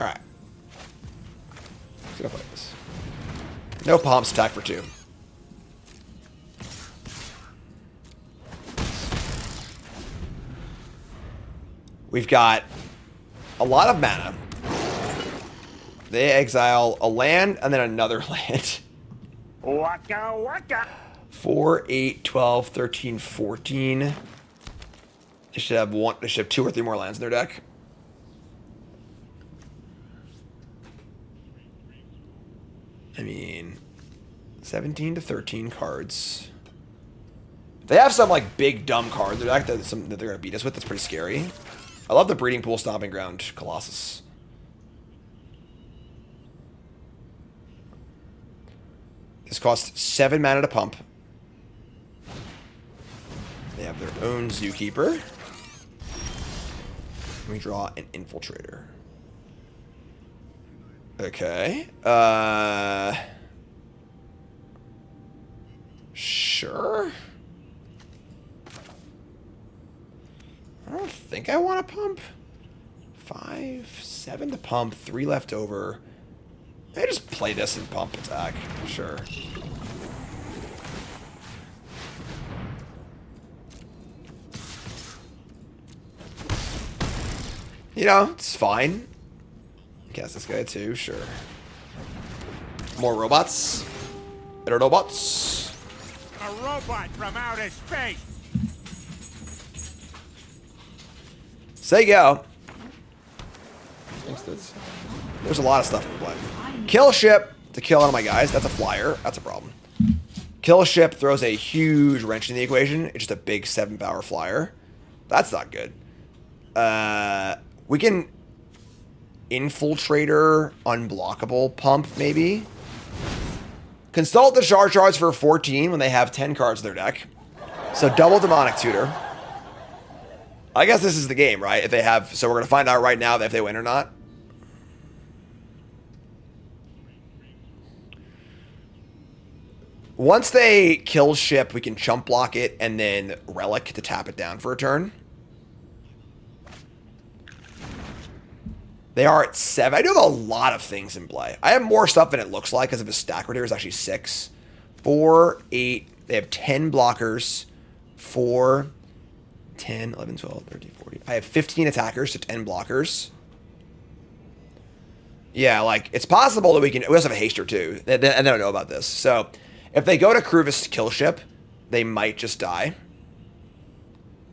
Alright. Let's go play this. No pumps, attack for 2. We've got a lot of mana. They exile a land and then another land. Waka waka. 4, 8, 12, 13, 14. They should have 2 or 3 more lands in their deck. I mean, 17 to 13 cards. They have some like big dumb cards in their deck that they're gonna beat us with. That's pretty scary. I love the Breeding Pool Stomping Ground Colossus. This costs 7 mana to pump. They have their own Zookeeper. We draw an Infiltrator. Okay. Sure. I don't think I want to pump. 5, 7 to pump, 3 left over. I just play this and pump attack. Sure. You know, it's fine. Cast this guy too, sure. More robots. Better robots. A robot from outer space. Say go. Thanks, dudes. There's a lot of stuff in play. Kill ship to kill one of my guys. That's a flyer. That's a problem. Kill ship throws a huge wrench in the equation. It's just a big 7-power flyer. That's not good. We can Infiltrator, unblockable, pump maybe. Consult the charge cards for 14 when they have 10 cards in their deck. So double Demonic Tutor. I guess this is the game, right? If they have, so we're gonna find out right now if they win or not. Once they kill ship, we can chump block it and then relic to tap it down for a turn. They are at 7. I do have a lot of things in play. I have more stuff than it looks like because of the stack right here is actually 6. 4, 8. They have 10 blockers. 4, 10, 11, 12, 13, 14. I have 15 attackers to 10 blockers. Yeah, like, it's possible that we also have a haster too. And they don't know about this. So, if they go to Kruvis kill ship, they might just die.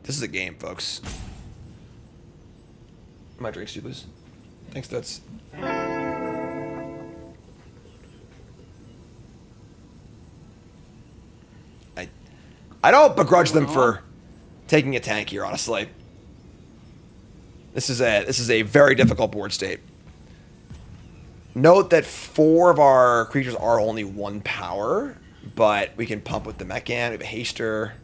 This is a game, folks. My drinks, you lose. Thanks, Duds. I don't begrudge them for taking a tank here, honestly. This is a very difficult board state. Note that 4 of our creatures are only 1 power, but we can pump with the Mechan. We have a haster.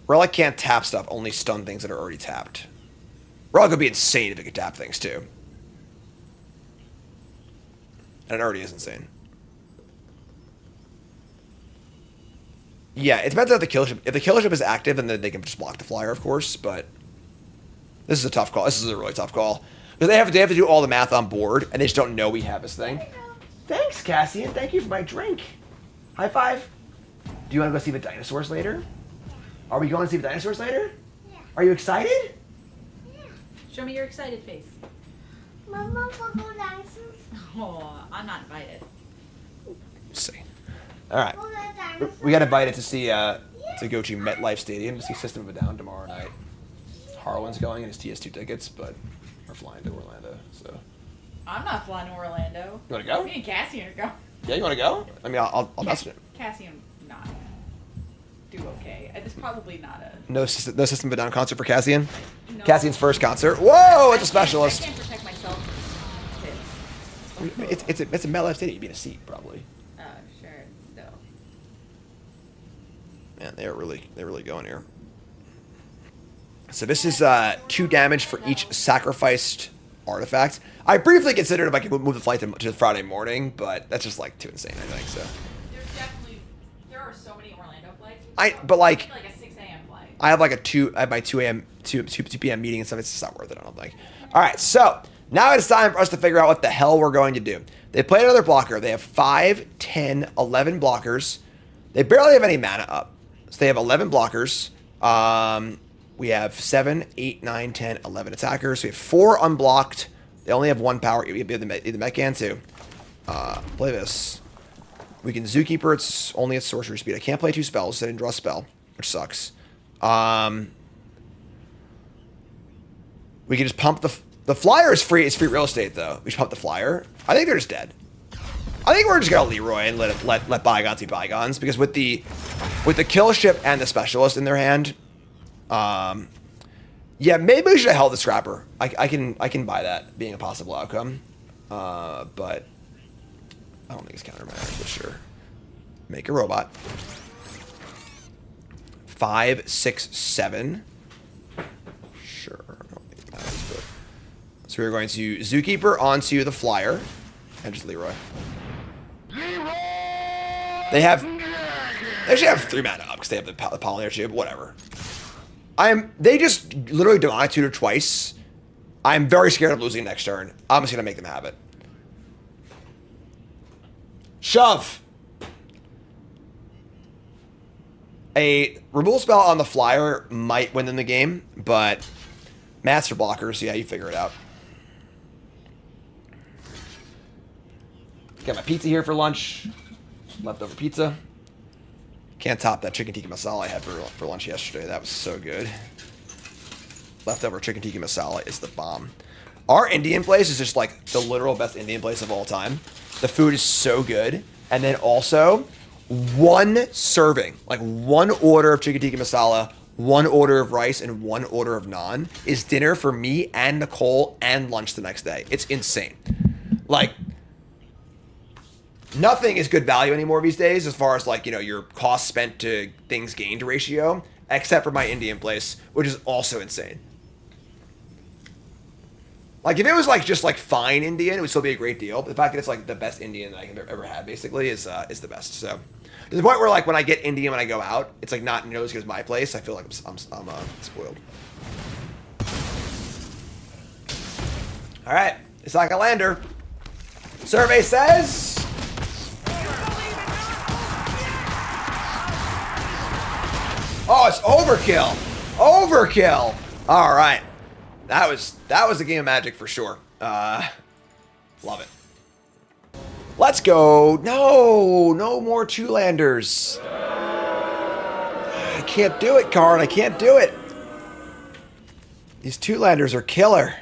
Relic can't tap stuff, only stun things that are already tapped. Relic would be insane if it could tap things too. And it already is insane. Yeah, it depends on the kill ship. If the kill ship is active, then they can just block the flyer, of course, but this is a tough call. This is a really tough call. Because they have to do all the math on board, and they just don't know we have this thing. Thanks, Cassian. Thank you for my drink. High five. Do you want to go see the dinosaurs later? Are we going to see the dinosaurs later? Yeah. Are you excited? Show me your excited face. Oh, I'm not invited. Let's see. All right. We got invited to see to go to MetLife Stadium to see System of a Down tomorrow night. Harlan's going and his TS2 tickets, but we're flying to Orlando. So. I'm not flying to Orlando. You want to go? Me and Cassie are going. Yeah, you want to go? I mean, I'll message it. Cassie and not do okay. It's probably not a. No System of a Down concert for Cassian. No. Cassian's first concert. Whoa! It's a specialist. I can't protect myself from kids. It's a MetLife Stadium. You'd be in a seat probably. Oh, sure. Still. Man, they're really going here. So this is 2 damage for each sacrificed artifact. I briefly considered if I could move the flight to Friday morning, but that's just like too insane. I think so. There are so many Orlando flights. But like a 6 a.m. flight. I have my 2 a.m. 2 p.m. meeting and stuff. It's just not worth it. I don't think. All right, so now it's time for us to figure out what the hell we're going to do. They played another blocker. They have 5, 10, 11 blockers. They barely have any mana up, so they have 11 blockers. We have 7, 8, 9, 10, 11 attackers. We have 4 unblocked. They only have 1 power. We have the Mechan too. Play this. We can Zookeeper. It's only at sorcery speed. I can't play 2 spells. So I didn't draw a spell, which sucks. We can just pump the flyer is free. It's free real estate though. We should pump the flyer. I think they're just dead. I think we're just gonna Leroy and let bygones be bygones because with the kill ship and the specialist in their hand. Yeah, maybe we should have held the scrapper. I can buy that being a possible outcome. But I don't think it's countermagic, but sure. Make a robot. 5, 6, 7. Sure. I don't think it matters, but so we're going to Zookeeper onto the flyer. And just Leroy. They actually have 3 mana up because they have the Polyner too, but whatever. They just literally Demonic Tutor twice. I'm very scared of losing next turn. I'm just gonna make them have it. Shove. A removal spell on the flyer might win them the game, but Master blockers, yeah, you figure it out. Got my pizza here for lunch. Leftover pizza. Can't top that chicken tikka masala I had for lunch yesterday. That was so good. Leftover chicken tikka masala is the bomb. Our Indian place is just like the literal best Indian place of all time. The food is so good. And then also, 1 serving, like 1 order of chicken tikka masala, 1 order of rice, and 1 order of naan is dinner for me and Nicole and lunch the next day. It's insane. Like, nothing is good value anymore these days as far as like, you know, your cost spent to things gained ratio, except for my Indian place, which is also insane. Like if it was like just like fine Indian, it would still be a great deal. But the fact that it's like the best Indian that I have ever had basically is the best. So to the point where like when I get Indian when I go out, it's like not nearly as good as my place. I feel like I'm spoiled. All right, it's like a lander. Survey says. Oh, it's overkill. Overkill. All right. That was a game of Magic for sure. Love it. Let's go. No more 2-landers. I can't do it, Karn. I can't do it. These 2-landers are killer.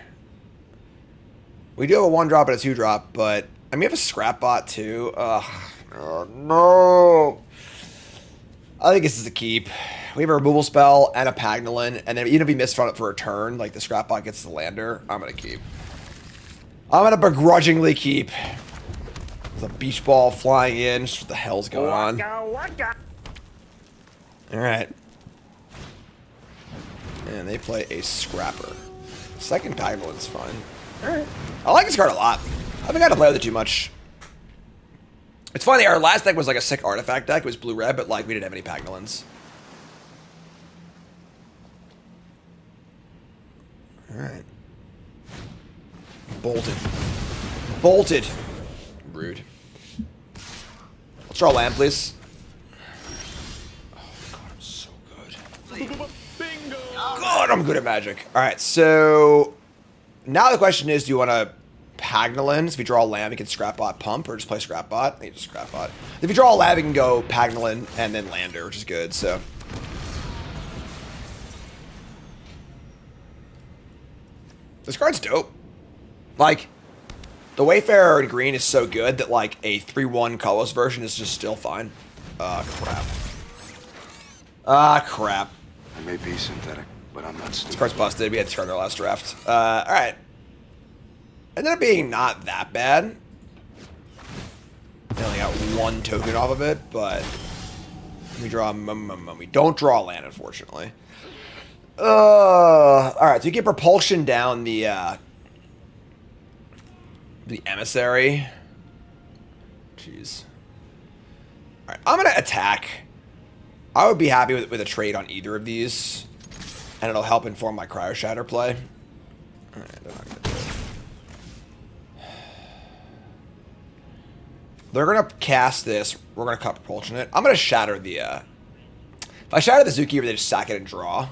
We do have a 1-drop and a 2-drop, but I mean, we have a scrap bot too. Oh, no. I think this is a keep. We have a removal spell and a Pagnolin, and then even if we miss for a turn, like the scrap bot gets the lander, I'm gonna keep. I'm gonna begrudgingly keep. There's a beach ball flying in. What the hell's going on? All right. And they play a scrapper. Second Pagnolin's fine. All right. I like this card a lot. I haven't got to play with it too much. It's funny, our last deck was like a sick artifact deck. It was blue-red, but like we didn't have any Pagnolins. Alright. Bolted. Bolted. Rude. Let's draw land, please. Oh, God, I'm so good. God, I'm good at Magic. Alright, so... Now the question is, do you want to Pagnolin. So if you draw a land, we can scrap bot pump or just play scrap bot. I think just scrap bot. If you draw a land, we can go Pagnolin and then Lander, which is good. So this card's dope. Like, the Wayfarer in green is so good that like a 3/1 colorless version is just still fine. Crap. Crap. I may be synthetic, but I'm not This stupid. card's busted. We had to start our last draft. Alright. Ended up being not that bad. We only got 1 token off of it, but we draw a we don't draw a land, unfortunately. Alright, so you get propulsion down the emissary. Jeez. Alright, I'm gonna attack. I would be happy with a trade on either of these. And it'll help inform my Cryo Shatter play. Alright, they're not gonna do it. They're gonna cast this. We're gonna cut propulsion it. I'm gonna shatter the if I shatter the Zookeeper, they just sack it and draw.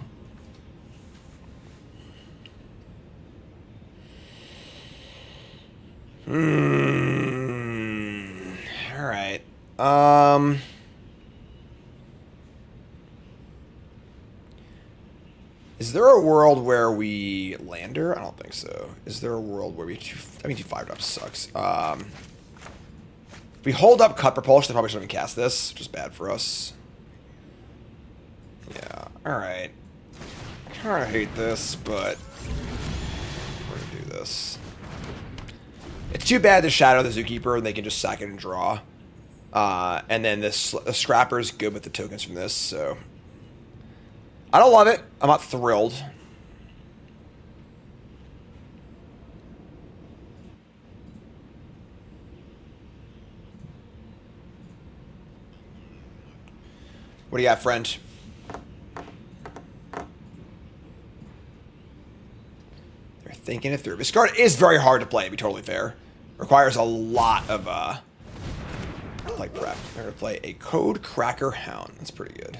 Alright. Is there a world where we lander? I don't think so. Is there a world where we... I mean, 5-drop sucks. If we hold up cut propulsion, they probably shouldn't even cast this, which is bad for us. Yeah, alright. I kind of hate this, but we're going to do this. It's too bad to shadow the Zookeeper and they can just sack it and draw. And then the Scrapper's good with the tokens from this, so... I don't love it. I'm not thrilled. What do you got, friend? They're thinking it through. This card is very hard to play, to be totally fair. Requires a lot of like prep. They're gonna play a Code Cracker Hound. That's pretty good.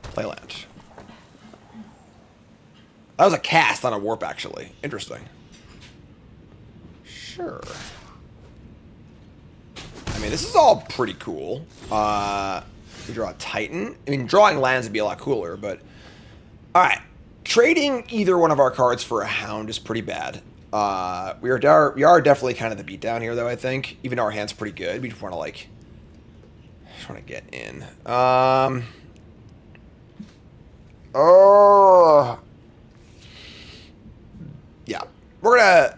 Play land. That was a cast, not a warp, actually. Interesting. Sure. I mean, this is all pretty cool. We draw a Titan. I mean, drawing lands would be a lot cooler, but... Alright. Trading either one of our cards for a Hound is pretty bad. We are definitely kind of the beatdown here, though, I think. Even though our hand's pretty good. We just want to, like... Just want to get in. Oh, yeah. We're gonna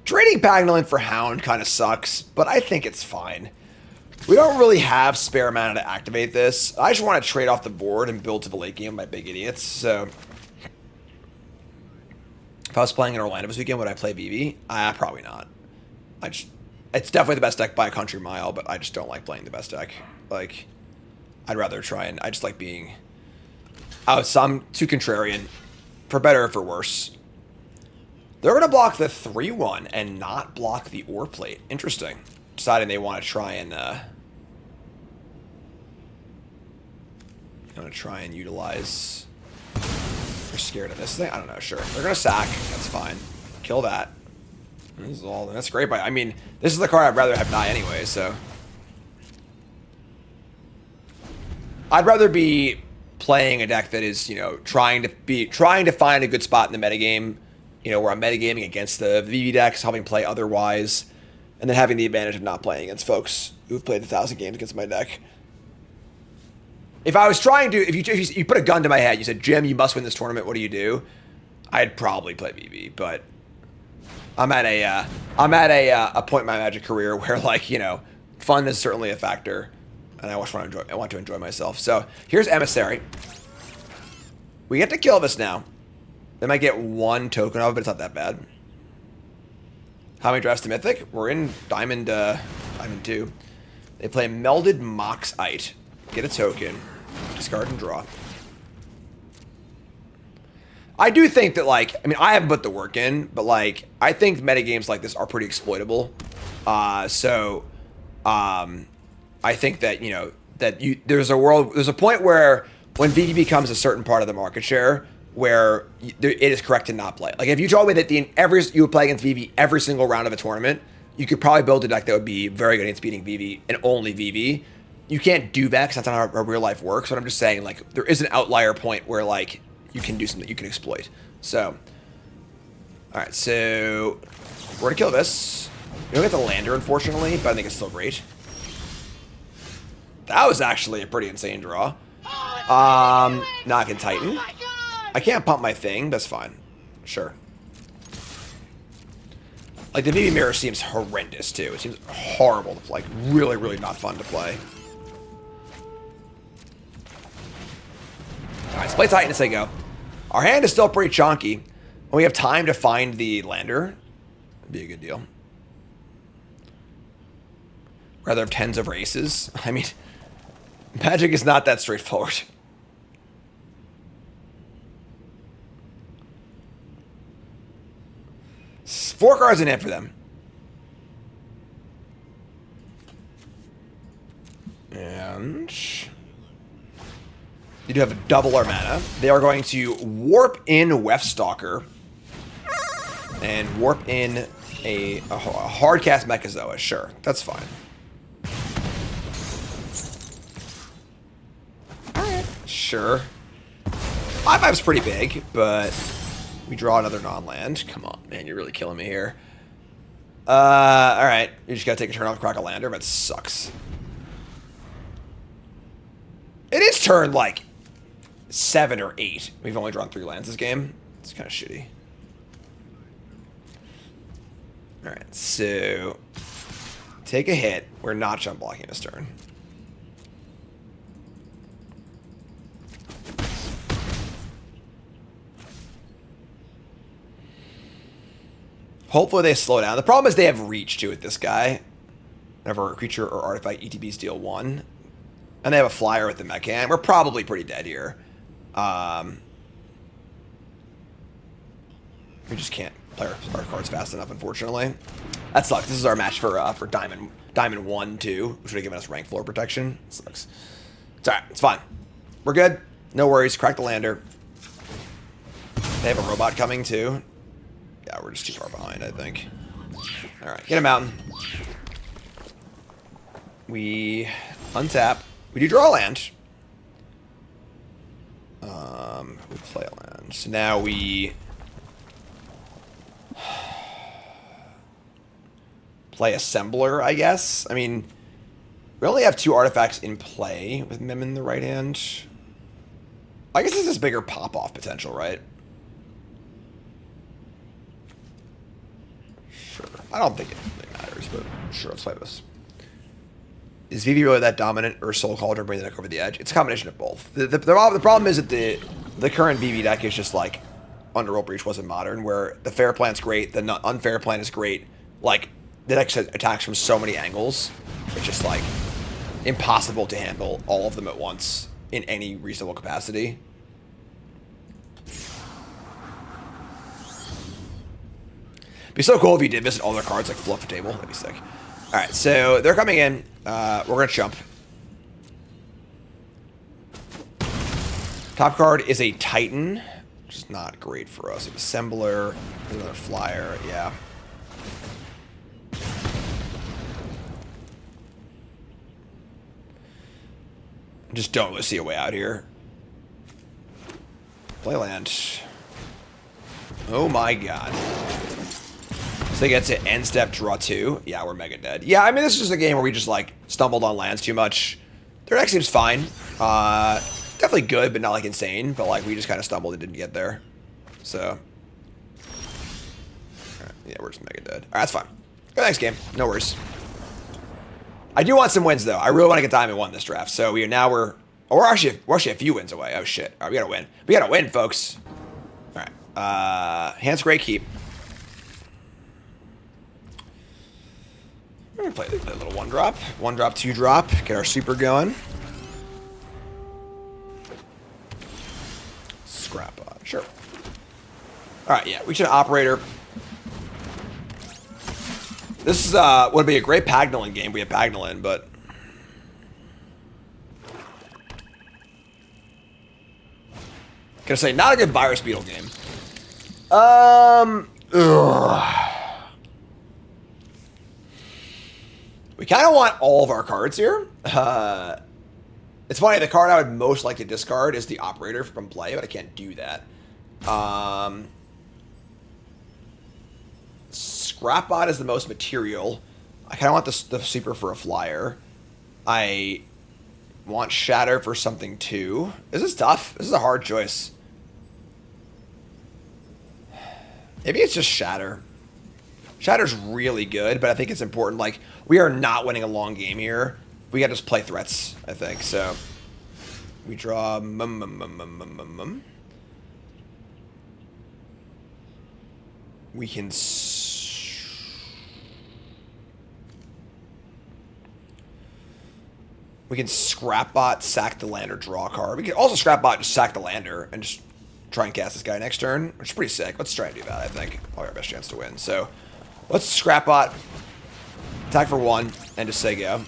trading Pagnolin for Hound kind of sucks, but I think it's fine. We don't really have spare mana to activate this. I just want to trade off the board and build to the late game, my big idiots. So, if I was playing in Orlando this weekend, would I play VV? Probably not. It's definitely the best deck by a country mile, but I just don't like playing the best deck. Like. I'd rather try and... I just like being... so I'm too contrarian. For better or for worse. They're going to block the 3/1 and not block the ore plate. Interesting. Deciding they want to try and... utilize... They're scared of this thing? I don't know, sure. They're going to sack. That's fine. Kill that. This is all... That's great. I mean, this is the card I'd rather have die anyway, so... I'd rather be playing a deck that is, you know, trying to find a good spot in the metagame, you know, where I'm metagaming against the VV decks, helping play otherwise, and then having the advantage of not playing against folks who've played 1,000 games against my deck. If I was trying to, if you put a gun to my head, you said, Jim, you must win this tournament, what do you do? I'd probably play VV, but I'm at a point in my Magic career where, like, you know, fun is certainly a factor. And I want to enjoy myself. So here's Emissary. We get to kill this now. They might get 1 token of it, but it's not that bad. How many drafts to Mythic? We're in Diamond 2. They play Melded Moxite. Get a token. Discard and draw. I do think that, like, I mean, I haven't put the work in, but, like, I think metagames like this are pretty exploitable. I think that, you know, that there's a point where when VV becomes a certain part of the market share where it is correct to not play. Like if you told me that you would play against VV every single round of a tournament, you could probably build a deck that would be very good against beating VV and only VV. You can't do that because that's not how real life works. But I'm just saying, like, there is an outlier point where, like, you can do something you can exploit. So, all right, so we're gonna kill this. We don't get the lander, unfortunately, but I think it's still great. That was actually a pretty insane draw. Now I can Titan. I can't pump my thing. That's fine. Sure. Like, the VV mirror seems horrendous, too. It seems horrible to play. Like, really, really not fun to play. Alright, let's play Titan as they go. Our hand is still pretty chonky. And we have time to find the lander. That'd be a good deal. Rather have tens over aces. I mean, Magic is not that straightforward. Four cards in hand for them. And you do have a double our mana. They are going to warp in Weftstalker and warp in a hard cast Mechazoa. Sure, that's fine. Sure. 5/5's pretty big, but we draw another non-land. Come on, man, you're really killing me here. Alright. You just gotta take a turn off, crack a lander, but it sucks. It is turn, like, 7 or 8. We've only drawn 3 lands this game. It's kind of shitty. Alright, so take a hit. We're not jump blocking this turn. Hopefully they slow down. The problem is they have reach to it, this guy. Whenever a creature or artifact ETBs deal 1. And they have a flyer with the mecha. And we're probably pretty dead here. We just can't play our cards fast enough, unfortunately. That sucks. This is our match for Diamond 1, too. Which would have given us rank floor protection. It sucks. It's alright. It's fine. We're good. No worries. Crack the lander. They have a robot coming, too. Yeah, we're just too far behind, I think. Alright, get him out. We untap. We do draw a land. We play a land. So now we play Assembler, I guess. I mean, we only have 2 artifacts in play with Mim in the right hand. I guess this is bigger pop-off potential, right? Sure. I don't think it really matters, but sure, let's play this. Is VV really that dominant, or Soul Cauldron bring the deck over the edge? It's a combination of both. The problem is that the current VV deck is just like Underworld Breach wasn't modern, where the fair plan's great, the unfair plan is great. Like, the deck attacks from so many angles, it's just like impossible to handle all of them at once in any reasonable capacity. It'd be so cool if you did visit all their cards, like fluff the table. That'd be sick. Alright, so they're coming in. We're going to jump. Top card is a Titan, which is not great for us. An Assembler, another Flyer, yeah. Just don't really see a way out here. Play land. Oh my god. So they get to end step, draw 2. Yeah, we're mega dead. Yeah, I mean, this is just a game where we just, like, stumbled on lands too much. Their deck seems fine. Definitely good, but not, like, insane. But, like, we just kind of stumbled and didn't get there. So. Right, yeah, we're just mega dead. Alright, that's fine. Good, thanks, game. No worries. I do want some wins, though. I really want to get Diamond 1 this draft. So we're actually a few wins away. Oh, shit. Alright, we gotta win. We gotta win, folks. Alright. Hand's great keep. We're gonna play a little 1-drop. 1-drop, 2-drop. Get our super going. Scrap on. Sure. Alright, yeah. We should operator. This is would be a great Pagnolin game. We have Pagnolin, but Gonna say, not a good Virus Beetle game. Ugh. We kind of want all of our cards here. It's funny, the card I would most like to discard is the Operator from play, but I can't do that. Scrapbot is the most material. I kind of want the Super for a flyer. I want Shatter for something too. This is tough. This is a hard choice. Maybe it's just Shatter. Shatter's really good, but I think it's important. Like, we are not winning a long game here. We gotta just play threats, I think. So, we draw... We can... We can Scrapbot, sack the land, or draw a card. We can also Scrapbot, just sack the lander, and just try and cast this guy next turn, which is pretty sick. Let's try and do that, I think. Probably our best chance to win. So, let's Scrapbot, attack for 1, and just say go.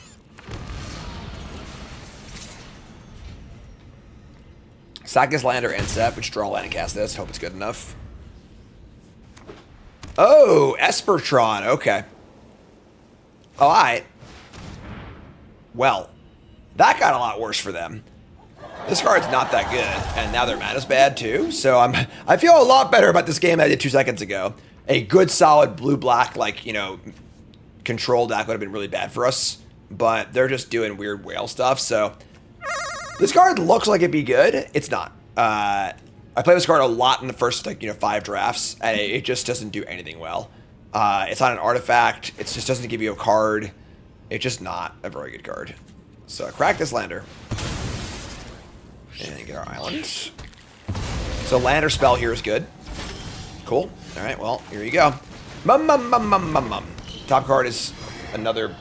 Sack this lander and set, which draw land and cast this. Hope it's good enough. Oh, Espertron. Okay. Alright. Well, that got a lot worse for them. This card's not that good, and now their mana's bad too. So I feel a lot better about this game than I did 2 seconds ago. A good, solid blue-black, like, you know, control deck would have been really bad for us, but they're just doing weird whale stuff. So this card looks like it'd be good. It's not. I played this card a lot in the first, like, 5 drafts, and it just doesn't do anything well. It's not an artifact. It just doesn't give you a card. It's just not a very good card. So crack this lander. And get our island. So lander spell here is good. Cool. Alright, well, here you go. Top card is another...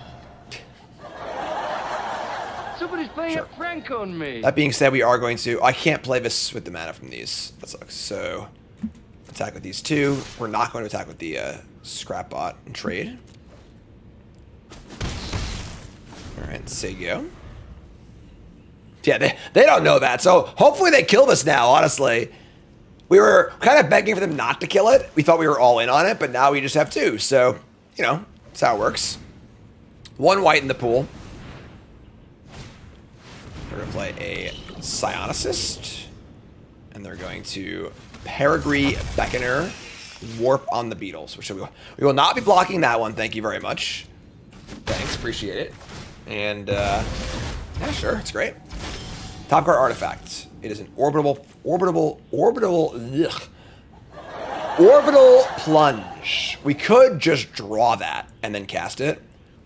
Somebody's playing a prank on me. That being said, we are going to... I can't play this with the mana from these. That sucks. So, attack with these 2. We're not going to attack with the Scrapbot and trade. Alright, say go. Yeah, they don't know that, so hopefully they kill this now, honestly. We were kind of begging for them not to kill it. We thought we were all in on it, but now we just have 2. So, that's how it works. 1 white in the pool. We're going to play a Psionicist. And they're going to Peregree Beckoner, Warp on the Beetles. Which we will not be blocking that one, thank you very much. Thanks, appreciate it. And, yeah, sure, it's great. Top card artifact. It is an orbital plunge. We could just draw that and then cast it.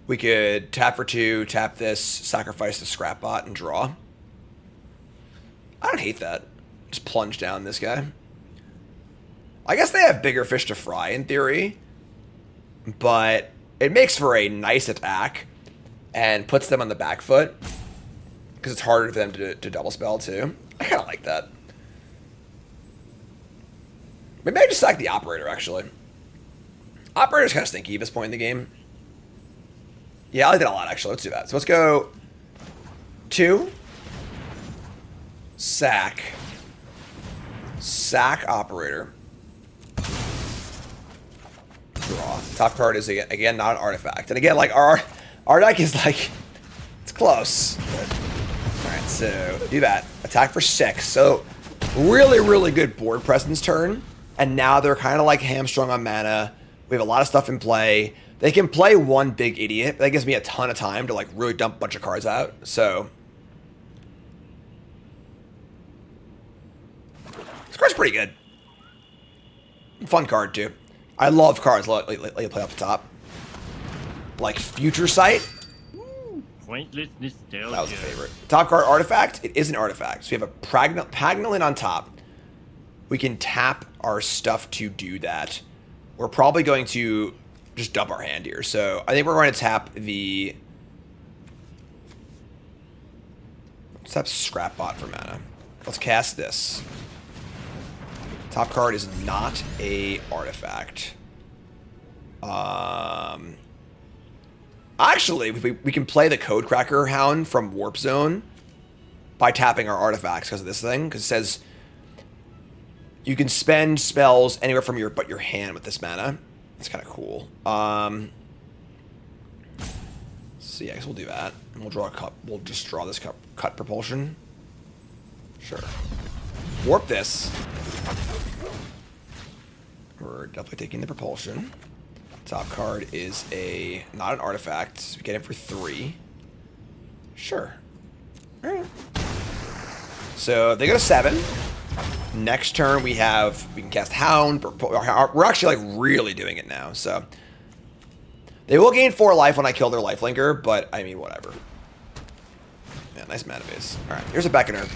We could tap for 2, tap this, sacrifice the Scrapbot, and draw. I don't hate that. Just plunge down this guy. I guess they have bigger fish to fry in theory, but it makes for a nice attack and puts them on the back foot because it's harder for them to double spell too. I kind of like that. Maybe I just sack the Operator, actually. Operator's kind of stinky at this point in the game. Yeah, I like that a lot, actually. Let's do that. So let's go 2. Sack. Sack Operator. Draw. Top card is, again, not an artifact. And again, like, our deck is, like, it's close. Alright, so do that. Attack for 6. So, really, really good board presence turn. And now they're kind of, like, hamstrung on mana. We have a lot of stuff in play. They can play 1 big idiot. That gives me a ton of time to, like, really dump a bunch of cards out. So, this card's pretty good. Fun card, too. I love cards let you play off the top. Like Future Sight. Pointless nostalgia. That was a favorite. Top card artifact. It is an artifact. So we have a Pagnolin on top. We can tap our stuff to do that. We're probably going to just dump our hand here. So I think we're going to tap the... Let's tap Scrapbot for mana. Let's cast this. Top card is not a artifact. Actually, we can play the Codecracker Hound from Warp Zone by tapping our artifacts because of this thing. Because it says You can spend spells anywhere from your hand with this mana. That's kind of cool. So yeah, I guess we'll do that. And we'll draw a cup. We'll just draw this cup. Cut propulsion. Sure. Warp this. We're definitely taking the propulsion. Top card is not an artifact. So we get it for 3. Sure. Alright. So they go to 7. Next turn we can cast Hound. We're actually like really doing it now. So they will gain 4 life when I kill their lifelinker, but I mean whatever. Yeah, nice mana base. All right, here's a Beckoner.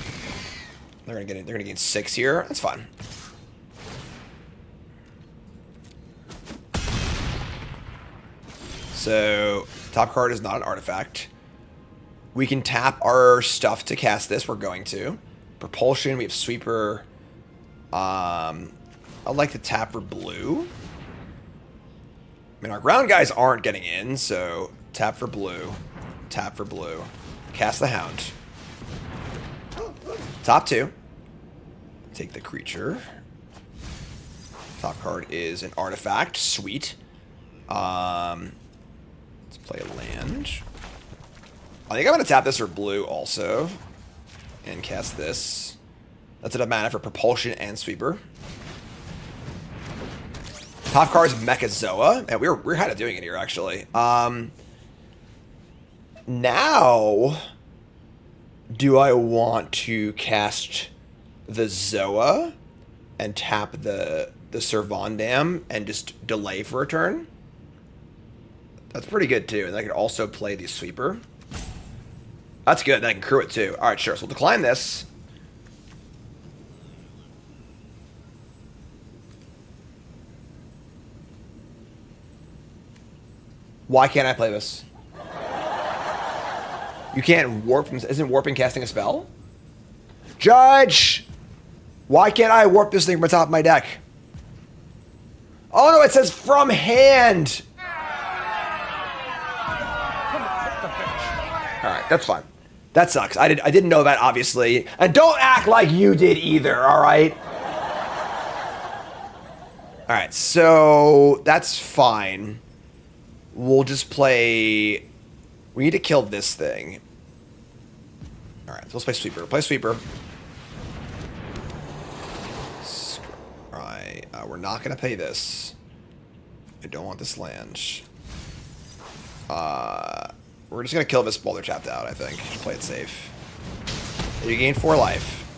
They're gonna gain 6 here. That's fine. So top card is not an artifact. We can tap our stuff to cast this. We're going to. Propulsion. We have Sweeper. I'd like to tap for blue. I mean, our ground guys aren't getting in, so tap for blue. Tap for blue. Cast the Hound. Top 2. Take the creature. Top card is an artifact. Sweet. Let's play a land. I think I'm going to tap this for blue also. And cast this. That's enough mana for propulsion and sweeper. Top card is Mechazoa. And we're kind of doing it here, actually. Now, do I want to cast the Zoa and tap the Servandam and just delay for a turn? That's pretty good, too. And I could also play the Sweeper. That's good. Then I can crew it, too. All right, sure. So we'll decline this. Why can't I play this? You can't warp from... Isn't warping casting a spell? Judge! Why can't I warp this thing from the top of my deck? Oh, no, it says from hand! Alright, that's fine. That sucks. I didn't know that, obviously. And don't act like you did either, alright? Alright, so... That's fine. We'll just play... We need to kill this thing. Alright, so let's play Sweeper. Play Sweeper. Alright, we're not going to pay this. I don't want this land. We're just going to kill this while they're tapped out, I think. Just play it safe. You gain 4 life.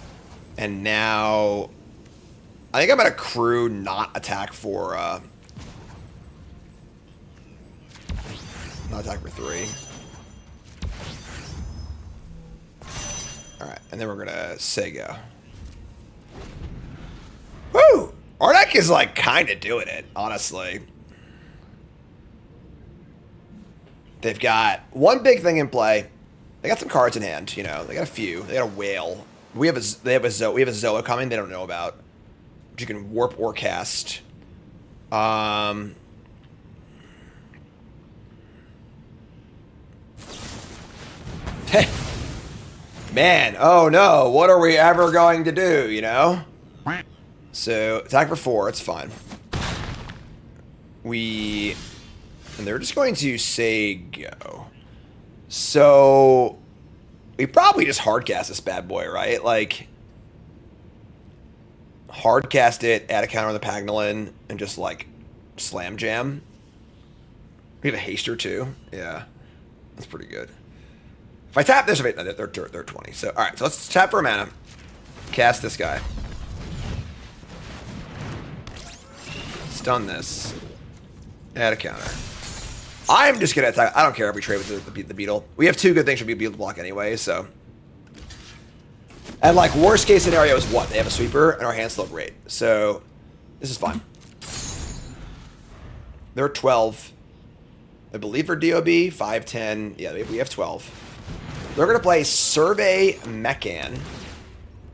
And now... I think I'm going to crew, not attack for... Not attack for 3. Alright, and then we're gonna say go. Woo! Our deck is like kinda doing it, honestly. They've got one big thing in play. They got some cards in hand, you know. They got a few. They got a whale. We have a Zoa coming they don't know about. Which you can warp or cast. Man, oh no, what are we ever going to do, you know? So, attack for 4, it's fine. And they're just going to say go. So, we probably just hardcast this bad boy, right? Like, hardcast it, add a counter on the Pagnolin, and just like, slam jam. We have a haster too, yeah. That's pretty good. If I tap this, they're 20. So, alright, so let's tap for a mana. Cast this guy. Stun this. Add a counter. I'm just going to attack. I don't care if we trade with the beetle. We have 2 good things for beetle to block anyway, so. And, like, worst case scenario is what? They have a sweeper, and our hand's still great. So, this is fine. They're 12. I believe for DOB, 5, 10. Yeah, we have 12. They're going to play Survey Mechan,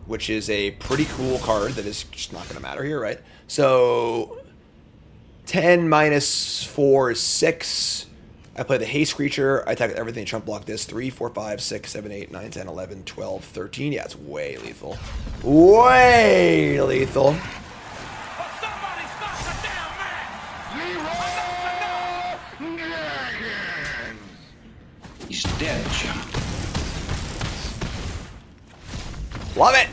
which is a pretty cool card that is just not going to matter here, right? So, 10 minus 4 is 6. I play the haste creature. I attack with everything. Trump block this. 3, 4, 5, 6, 7, 8, 9, 10, 11, 12, 13. Yeah, it's way lethal. Way lethal. Love it.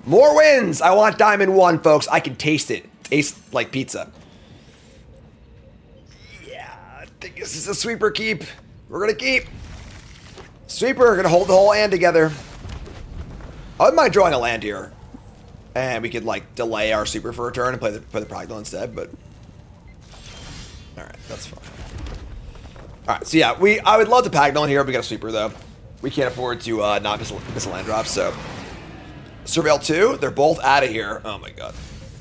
More wins. I want Diamond 1, folks. I can taste it. Tastes like pizza. Yeah, I think this is a sweeper keep. We're going to keep. Sweeper, we're going to hold the whole hand together. I wouldn't mind drawing a land here. And we could, like, delay our super for a turn and play the Practical instead, but... Alright, that's fine. Alright, so yeah, I would love to Pagnol here, but we got a sweeper, though. We can't afford to not miss a land drop, so... Surveil 2, they're both out of here. Oh my god.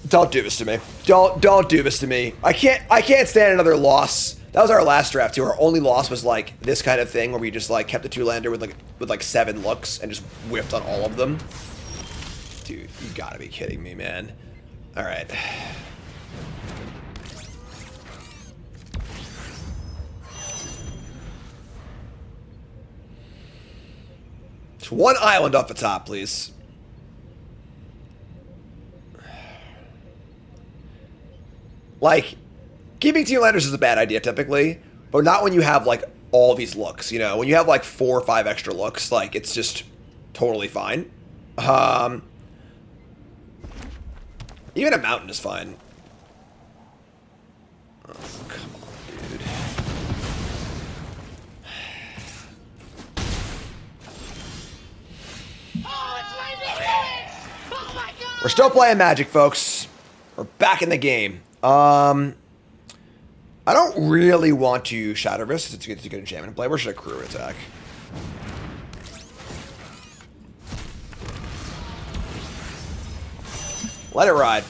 Don't do this to me. Don't do this to me. I can't stand another loss. That was our last draft, too. Our only loss was, like, this kind of thing, where we just, like, kept the 2-lander with 7 looks and just whiffed on all of them. Dude, you gotta be kidding me, man. Alright. Just one island off the top, please. Like, keeping 2-landers is a bad idea, typically. But not when you have, like, all these looks, you know? When you have, like, 4 or 5 extra looks, like, it's just totally fine. Even a mountain is fine. Oh, come on, dude. We're still playing Magic, folks. We're back in the game. I don't really want to Shadow Risk. It's a good enchantment play. Where should I crew attack? Let it ride.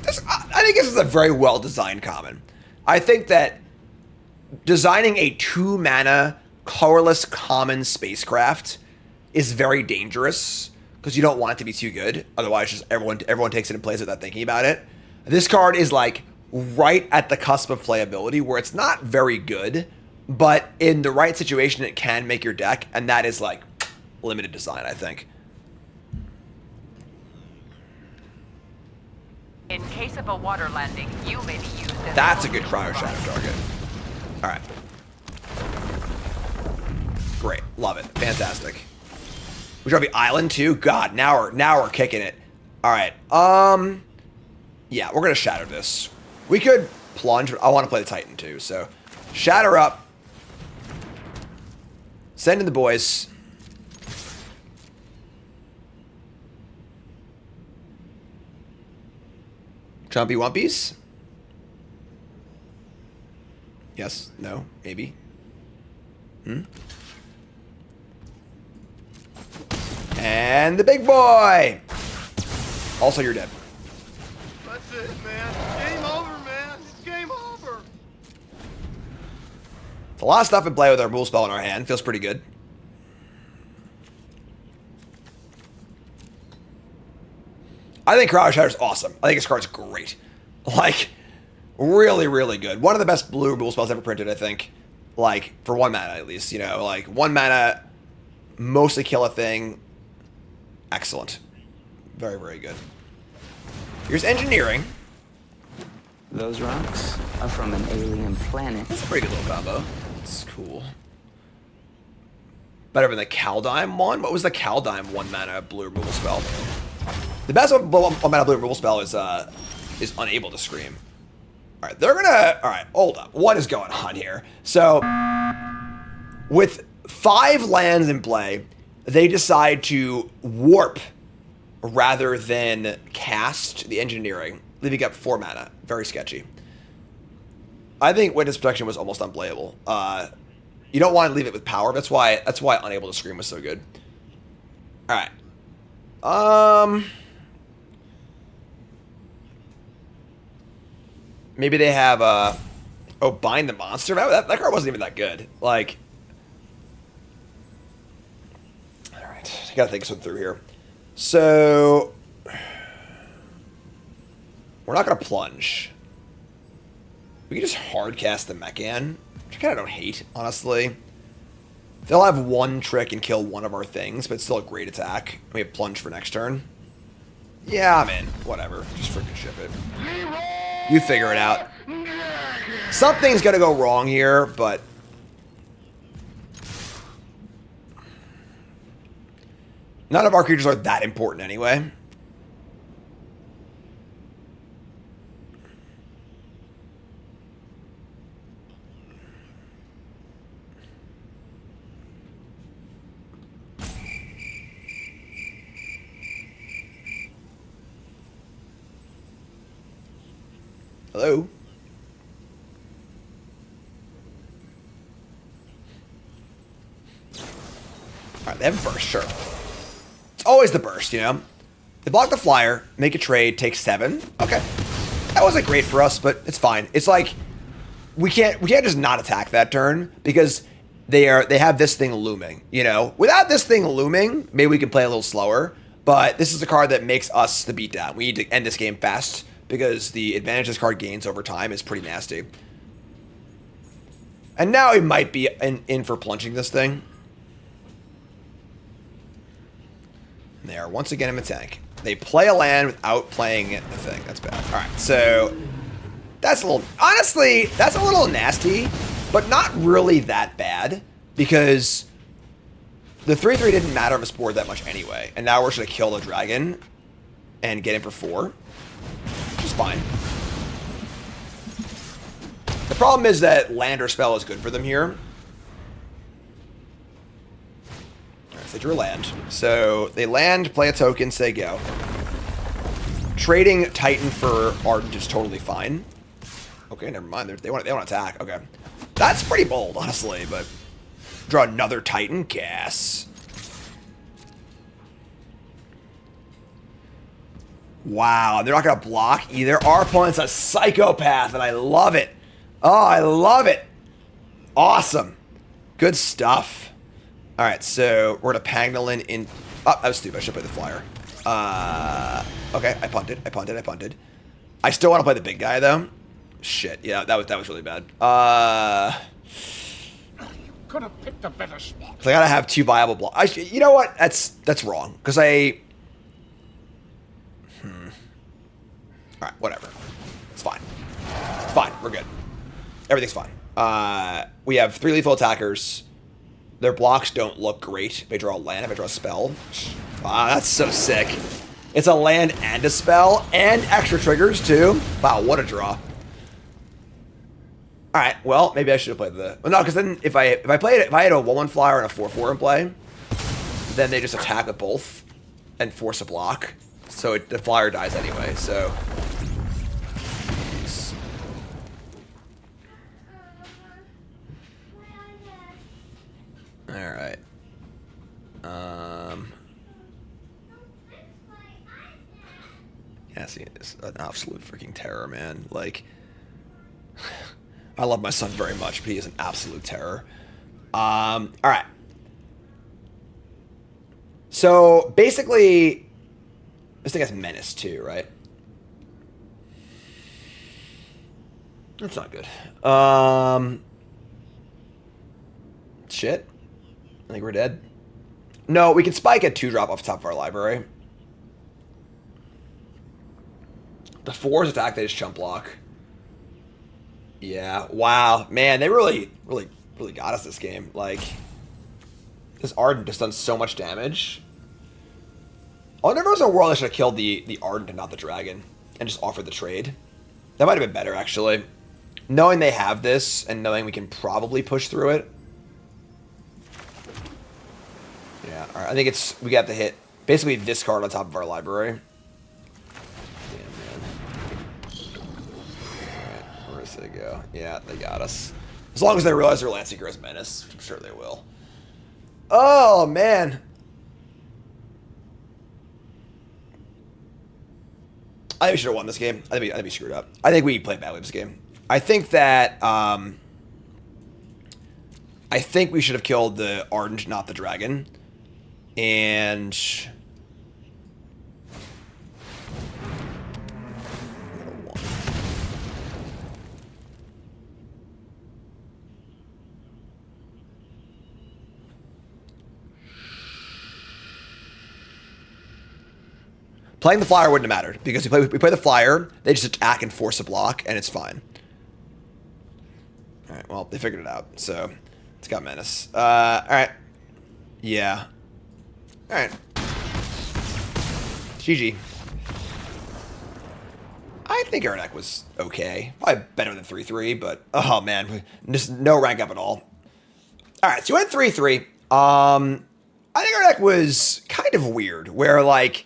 I think this is a very well-designed common. I think that designing a 2-mana colorless common spacecraft is very dangerous because you don't want it to be too good. Otherwise, just everyone takes it and plays it without thinking about it. This card is like right at the cusp of playability where it's not very good, but in the right situation, it can make your deck, and that is like limited design, I think. In case of a water landing, you may be used as... That's a good Cryo Shadow target. Alright. Great. Love it. Fantastic. We draw the island too? God, now we're kicking it. Alright. Yeah, we're gonna shatter this. We could plunge, but I want to play the Titan too, so shatter up. Send in the boys. Trumpy Wumpies? Yes, no, maybe. And the big boy! Also, you're dead. That's it, man. Game over, man. It's game over. It's a lot of stuff in play with our rule spell in our hand. Feels pretty good. I think Cryo Shatter's awesome. I think this card's great. Like, really, really good. One of the best blue rule spells ever printed, I think. Like, for 1 mana at least, you know. Like, 1 mana, mostly kill a thing. Excellent. Very, very good. Here's Engineering. Those rocks are from an alien planet. That's a pretty good little combo. It's cool. Better than the Kaldheim one? What was the Kaldheim 1 mana blue removal spell? The best 1 mana blue removal spell is Unable to Scream. Alright, they're gonna... Alright, hold up. What is going on here? So, with 5 lands in play, they decide to warp rather than cast the Engineering, leaving up 4 mana. Very sketchy. I think Witness Protection was almost unplayable. You don't want to leave it with power. That's why Unable to Scream was so good. Alright. Maybe they have, oh, Bind the Monster? That card wasn't even that good. Like, alright, I gotta think this one through here. So, we're not gonna plunge. We can just hard cast the Mechan, which I kinda don't hate, honestly. They'll have 1 trick and kill 1 of our things, but it's still a great attack. We have plunge for next turn. Yeah, I'm in. Whatever. Just freaking ship it. You figure it out. Something's gonna go wrong here, but... None of our creatures are that important anyway. Hello? Alright, they have a burst, sure. It's always the burst, you know? They block the flyer, make a trade, take 7. Okay. That wasn't great for us, but it's fine. It's like we can't just not attack that turn because they have this thing looming, you know? Without this thing looming, maybe we can play a little slower, but this is a card that makes us the beatdown. We need to end this game fast because the advantage this card gains over time is pretty nasty. And now he might be in for plunging this thing. And they are once again in a tank. They play a land without playing a thing. That's bad. All right, so that's a little... Honestly, that's a little nasty, but not really that bad because the 3/3 didn't matter on this board that much anyway. And now we're just going to kill the dragon and get him for 4, which is fine. The problem is that land or spell is good for them here. Alright, so they drew a land. So they land, play a token, say go. Trading Titan for Ardent is totally fine. Okay, never mind. They want to attack. Okay. That's pretty bold, honestly, but draw another Titan. Gas. Wow, they're not going to block either. Our opponent's a psychopath, and I love it. Oh, I love it. Awesome. Good stuff. All right, so we're going to Pagnolin in... Oh, that was stupid. I should play the flyer. Okay, I punted. I still want to play the big guy, though. Shit, yeah, that was really bad. Could have picked a better spot. So I gotta have 2 viable blocks. You know what? That's wrong. Because I... Alright, whatever. It's fine. It's fine. We're good. Everything's fine. We have 3 lethal attackers. Their blocks don't look great. If they draw a land, if I draw a spell. Ah, that's so sick. It's a land and a spell, and extra triggers, too. Wow, what a draw. Alright, well, maybe I should have played the... Well, no, because then if I had a 1/1 flyer and a 4/4 in play, then they just attack with both and force a block. So the flyer dies anyway, so... Alright. Yeah, see, it's an absolute freaking terror, man. Like... I love my son very much, but he is an absolute terror. Alright. So, basically, this thing has Menace too, right? That's not good. Shit. I think we're dead. No, we can spike a 2-drop off the top of our library. The 4's attack, they just chump block. Yeah, wow. Man, they really got us this game. Like, this Ardent just done so much damage. Oh, there was a world I should have killed the Ardent and not the Dragon. And just offered the trade. That might have been better, actually. Knowing they have this, and knowing we can probably push through it. Yeah, alright, I think we got to hit basically this card on top of our library. They go. Yeah, they got us. As long as they realize their Landseeker is Menace, which I'm sure they will. Oh, man. I think we should have won this game. I think we screwed up. I think we played badly this game. I think that, I think we should have killed the Ardent, not the Dragon. And... Playing the flyer wouldn't have mattered, because we play the flyer, they just attack and force a block, and it's fine. Alright, well, they figured it out, so it's got Menace. Alright. Yeah. Alright. GG. I think our deck was okay. Probably better than 3-3, but oh man, just no rank up at all. All right, so we went 3-3. I think our deck was kind of weird, where like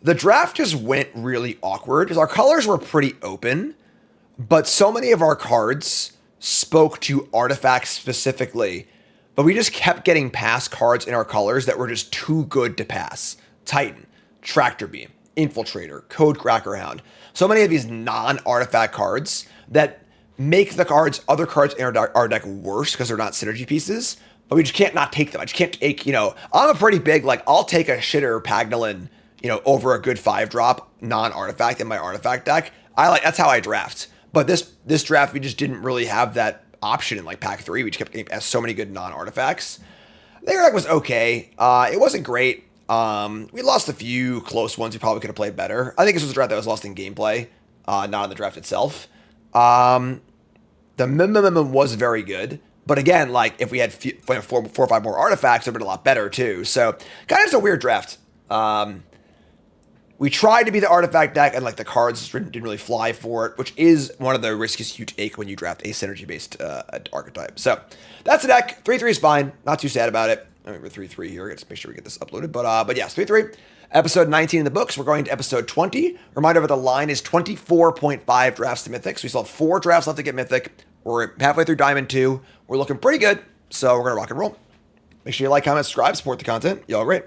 the draft just went really awkward because our colors were pretty open, but so many of our cards spoke to artifacts specifically, but we just kept getting past cards in our colors that were just too good to pass. Titan, Tractor Beam, Infiltrator, Code Cracker Hound. So many of these non-artifact cards that make the other cards in our deck worse because they're not synergy pieces, but we just can't not take them. I just can't take, I'm a pretty big, like, I'll take a shitter Pagnolin, over a good 5-drop non-artifact in my artifact deck. That's how I draft. But this draft, we just didn't really have that option in like pack 3. We just kept getting so many good non-artifacts. I think our deck was okay. It wasn't great. We lost a few close ones we probably could have played better. I think this was a draft that was lost in gameplay, not in the draft itself. The minimum was very good. But again, like if we had 4 or 5 more artifacts, it would have been a lot better too. So kind of just a weird draft. We tried to be the artifact deck, and like the cards didn't really fly for it, which is one of the risks you take when you draft a synergy-based archetype. So that's the deck. 3-3 is fine. Not too sad about it. I mean, we're 3-3 here. Let's make sure we get this uploaded. But yes, 3-3. Episode 19 in the books. We're going to episode 20. Reminder that the line is 24.5 drafts to Mythic. So we still have 4 drafts left to get Mythic. We're halfway through Diamond 2. We're looking pretty good. So we're going to rock and roll. Make sure you like, comment, subscribe, support the content. Y'all great.